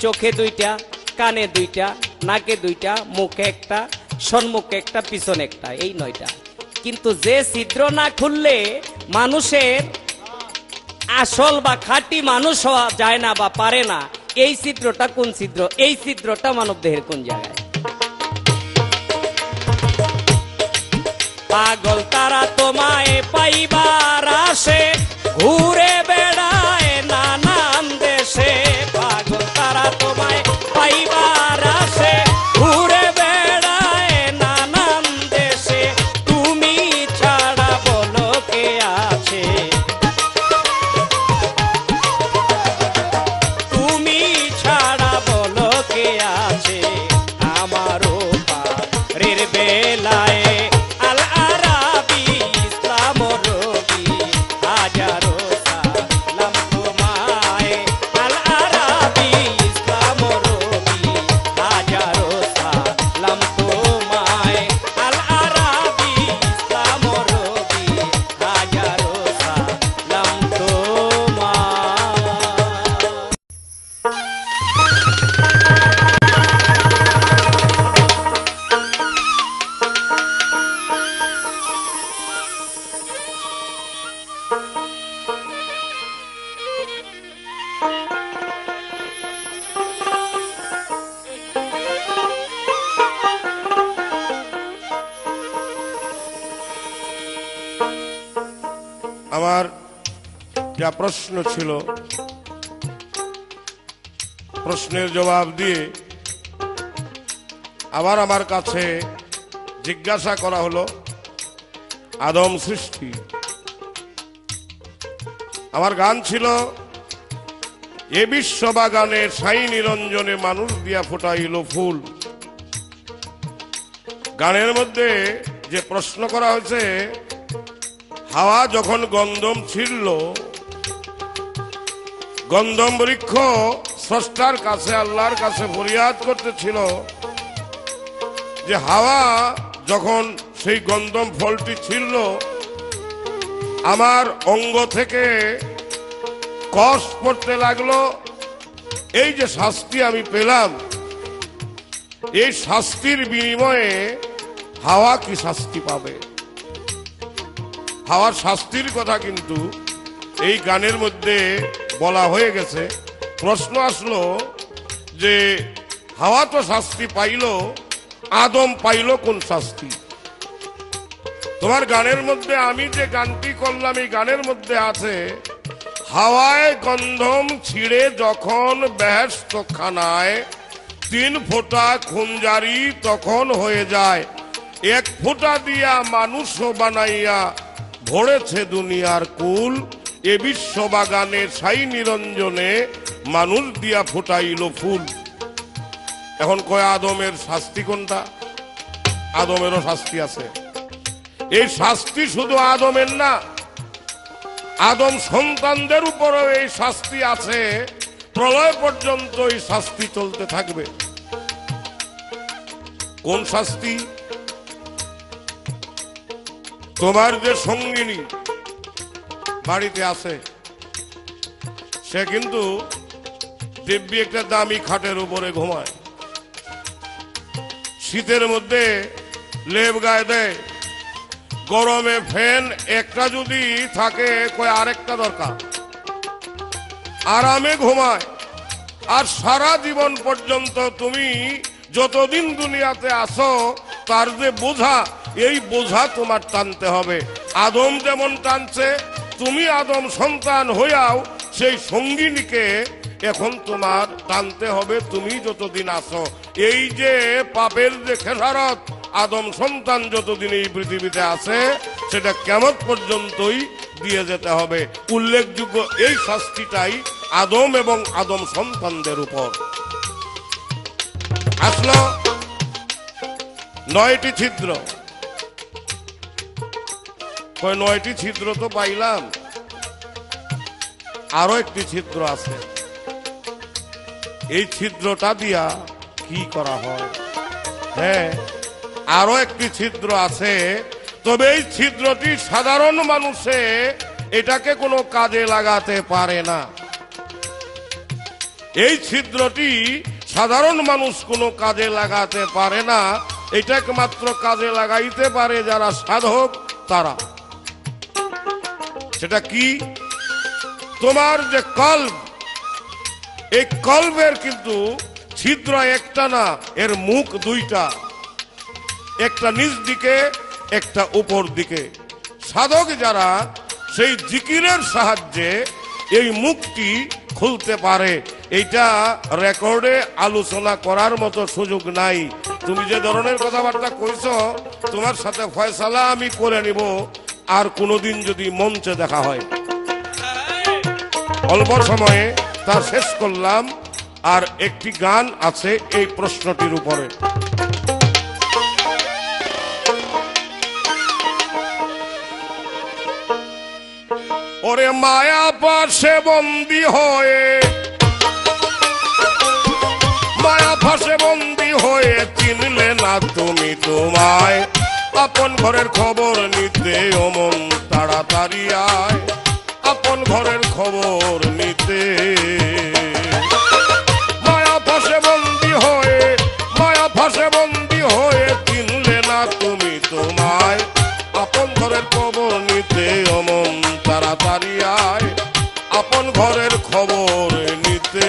চোখে 2টা, কানে 2টা, নাকে 2টা, মুখে একটা, সম্মুখে একটা, পিছনে একটা, এই 9টা। কিন্তু যে ছিদ্র না খুললে মানুষের আসল বা খাঁটি মানুষ হওয়া যায় না বা পারে না, এই ছিদ্রটা কোন ছিদ্র? এই ছিদ্রটা মানব দেহের কোন জায়গায়? পাগল তারা তোমায় পাইবার আসে, ঘুরে বেড়ায় নানান দেশে। পাগল তারা তোমায় পাইবার আসে, ঘুরে বেড়ায় নানান দেশে। তুমি ছাড়া বলো কে আছে? তুমি ছাড়া বলো কে আছে? আমারও পারের বেলায় আল আরাবি ইসলাম রবি, হাজারো সালাম তোমায়। আল আরাবি ইসলাম রবি, হাজারো সালাম তোমায়। আল আরাবি ইসলাম রবি, হাজারো সালাম তোমায়। আমার যা প্রশ্ন ছিল, প্রশ্নের জবাব দিয়ে আবার আমার কাছে জিজ্ঞাসা করা হলো আদম সৃষ্টি। আমার গান ছিল এ বিশ্ববাগানে সাই নিরঞ্জনে মানুষ দিয়া ফোটাইল ফুল। গানের মধ্যে যে প্রশ্ন করা হয়েছে, হাওয়া যখন গন্ধম ছিড়ল, গন্ধম বৃক্ষ স্রষ্টার কাছে আল্লাহর কাছে ফরিয়াদ করতেছিল যে হাওয়া যখন সেই গন্ধম ফলটি ছিড়ল, আমার অঙ্গ থেকে কষ্ট পড়তে লাগলো, এই যে শাস্তি আমি পেলাম, এই শাস্তির বিনিময়ে হাওয়া কি শাস্তি পাবে? হাওয়ার শাস্তির কথা কিন্তু এই গানের মধ্যে বলা হয়ে গেছে। প্রশ্ন আসলো যে হাওয়া তো শাস্তি পাইল, আদম পাইল কোন শাস্তি? তোমার গানের মধ্যে আমি যে গানটি করলাম, এই গানের মধ্যে আছে হাওয়ায় গন্ধম ছিঁড়ে যখন বেহেশত খানায় 3 ফোঁটা খুনজারি তখন হয়ে যায়, 1 ফোঁটা দিয়া মানুষও বানাইয়া ভরেছে দুনিয়ার কুল, এ বিশ্ববাগানে সাই নিরঞ্জনে মানুষ দিয়া ফোটাইল ফুল। এখন কয় আদমের শাস্তি কোনটা? আদমেরও শাস্তি আছে। এই শাস্তি শুধু আদমের না, আদম সন্তানদের উপরও এই শাস্তি আছে, প্রলয় পর্যন্ত এই শাস্তি চলতে থাকবে। কোন শাস্তি? তোমার যে সঙ্গিনী বাড়িতে আছে, সে কিন্তু দিব্যি একটা দামি খাটের উপরে ঘুমায়, শীতের মধ্যে লেপ গায়ে দেয়, গরমে ফ্যান একটা যদি থাকে কয় আরেকটা দরকার, আরামে ঘুমায়। আর সারা জীবন পর্যন্ত তুমি যতদিন দুনিয়াতে আসো তার যে বোঝা, এই বোঝা তোমার টানতে হবে। আদম যেমন টানছে, তুমি আদম সন্তান হইয়াও সেই সঙ্গিনীকে এখন তোমার টানতে হবে, তুমি যতদিন আসো। এই যে পাপের যে খেসারত আদম সন্তান যতদিন এই পৃথিবীতে আছে, সেটা কিয়ামত পর্যন্তই দিয়ে যেতে হবে। উল্লেখযোগ্য এই শাস্তিটাই আদম এবং আদম সন্তানদের উপর আসলো। 9টি ছিদ্র, 9টি ছিদ্র তো পাইলাম, আরো একটি ছিদ্র আছে। এই ছিদ্রটা দিয়া কি করা হয়? হ্যাঁ, আরো একটি ছিদ্র আছে, তবে এই ছিদ্রটি সাধারণ মানুষে এটাকে কোনো কাজে লাগাতে পারে না। এই ছিদ্রটি সাধারণ মানুষ কোনো কাজে লাগাতে পারে না, এটাকে মাত্র কাজে লাগাইতে পারে যারা সাধক তারা। সেটা কি? তোমার যে কল্ব, এই কল্বের কিন্তু ছিদ্র একটা না, এর মুখ 2টা, একটা নিচ দিকে একটা উপর দিকে। সাধক যারা সেই জিকিরের সাহায্যে এই মুখটি খুলতে পারে, এইটা রেকর্ডে আলোচনা করার মতো সুযোগ নাই। তুমি যে ধরনের কথাবার্তা কইছ, তোমার সাথে ফয়সালা আমি করে নিব আর কোনোদিন যদি মঞ্চে দেখা হয়। অল্প সময়ে তা শেষ করলাম, আর একটি গান আছে এই প্রশ্নটির উপরে। ওরে মায়া পাশে বন্দী হয়ে, মায়া ফাঁসে বন্দী হয়ে চিনলে না তুমি তোমায়, আপন ঘরের খবর নিতে ও মন তাড়াতাড়ি আয়, আপন ঘরের খবর নিতে। মায়া ফাঁসে বন্দী হয়ে, মায়া ফাঁসে বন্দী হয়ে চিনলে না তুমি তোমায়, আপন ঘরের খবর নিতে ও মন তাড়াতাড়ি আয়, আপন ঘরের খবর নিতে।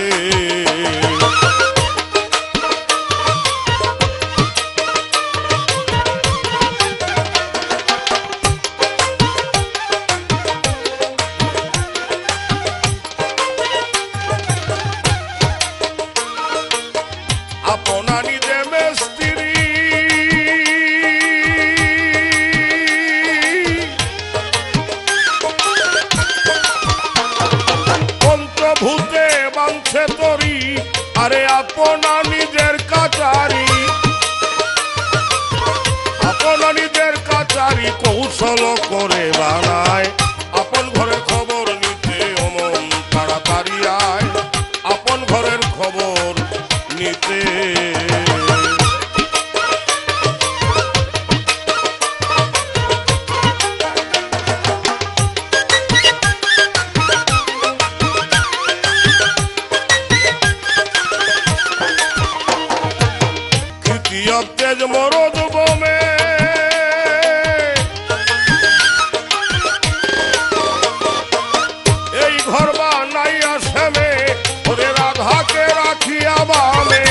আরে আপনা নিজের কাচারি, আপনা নিজের কাচারি কৌশল করে বানায়। আপন ঘরের খবর নিতে অমন তাড়াতাড়ি আয়, আপন ঘরের খবর নিতে। তেজ মরদ বমে এই ঘর বানাইয়া শ্যামে ওরে রাধাকে রাখিয়া বামে,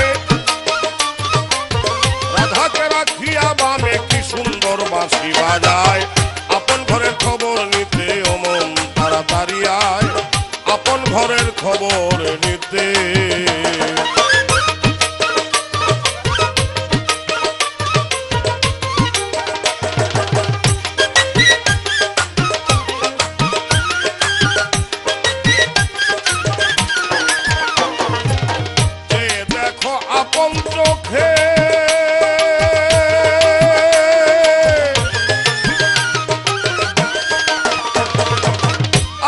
রাধাকে রাখিয়া বামে কি সুন্দর বাঁশি বাজায়। আপন ঘরের খবর নিতে অমন তাড়াতাড়ি আয়, আপন ঘরের খবর নিতে। আপন চোখে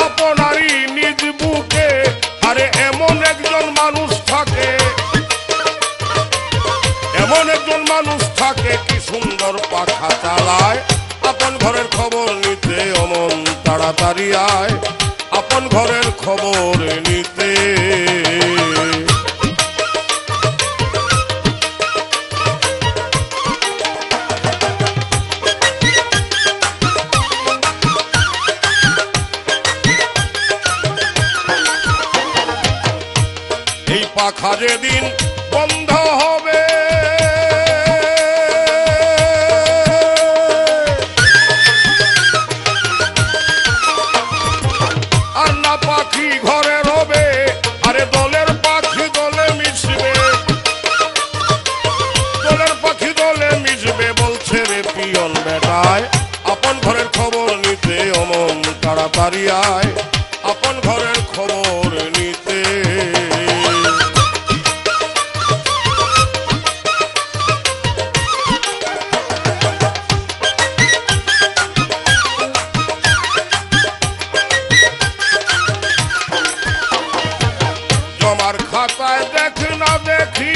আপনারই নিজ বুকে আরে এমন একজন মানুষ থাকে, এমন একজন মানুষ থাকে কি সুন্দর পাখা চালায়। আপন ঘরের খবর নিতে অমন তাড়াতাড়ি আয়, আপন ঘরের খবর নিতে। এই পাখা যেদিন বন্ধ হবে আর না পাখি ঘরে রবে, আরে দলের পাখি দলে মিশবে, দলের পাখি দলে মিশবে বলছে রে পিয়ন বেটায়। আপন ঘরের খবর নিতে অমন তাড়াতাড়ি আয়, আপন ঘরের খবর নিতে। জমার খাতায় দেখ না দেখি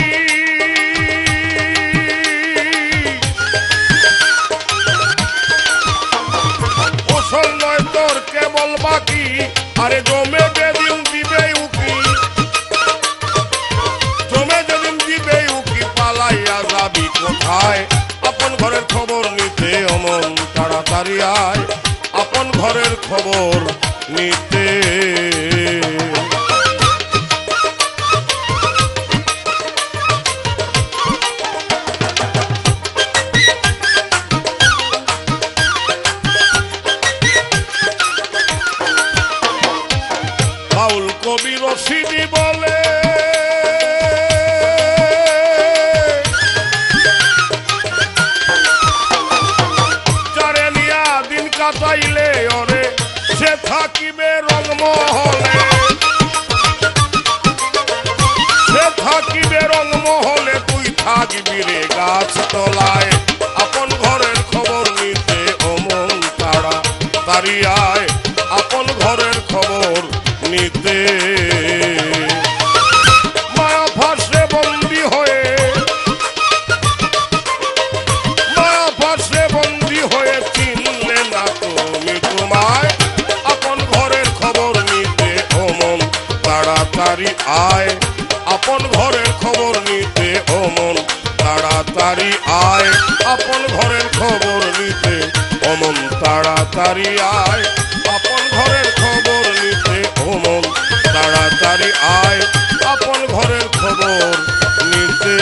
ওসল নয় তোর কেবল বাকি, আরে জমে যেদিন দিবে উকি, জমে যেদিন দিবে উকি পালাইয়া যাবি কোথায়। আপন ঘরের খবর নিতে অমন তাড়াতাড়ি আয়, আপন ঘরের খবর নিতে। বাউল কবি রশিদি বলে যারে নিয়া দিন কাটাইলে ওরে সে থাকিবে রংমহলে, সে থাকিবে রংমহলে তুই থাকবি রে গাছ তলায়। আপন ঘরের খবর নিতে অমন তাড়াতাড়ি আয়, আপন ঘরের খবর নিতে। মায়া ফাঁসে বন্দী হয়ে, মায়া ফাঁসে বন্দী হয়ে চিনলে না তুমি তোমায়। আপন ঘরের খবর নিতে অমন তাড়াতাড়ি আয়, আপন ঘরের খবর নিতে অমন তাড়াতাড়ি আয়, আপন ঘরের খবর নিতে অমন তাড়াতাড়ি আয়, আপন ঘরের খবর নিতে অমন তাড়াতাড়ি আয়, আপন ঘরের খবর নিতে।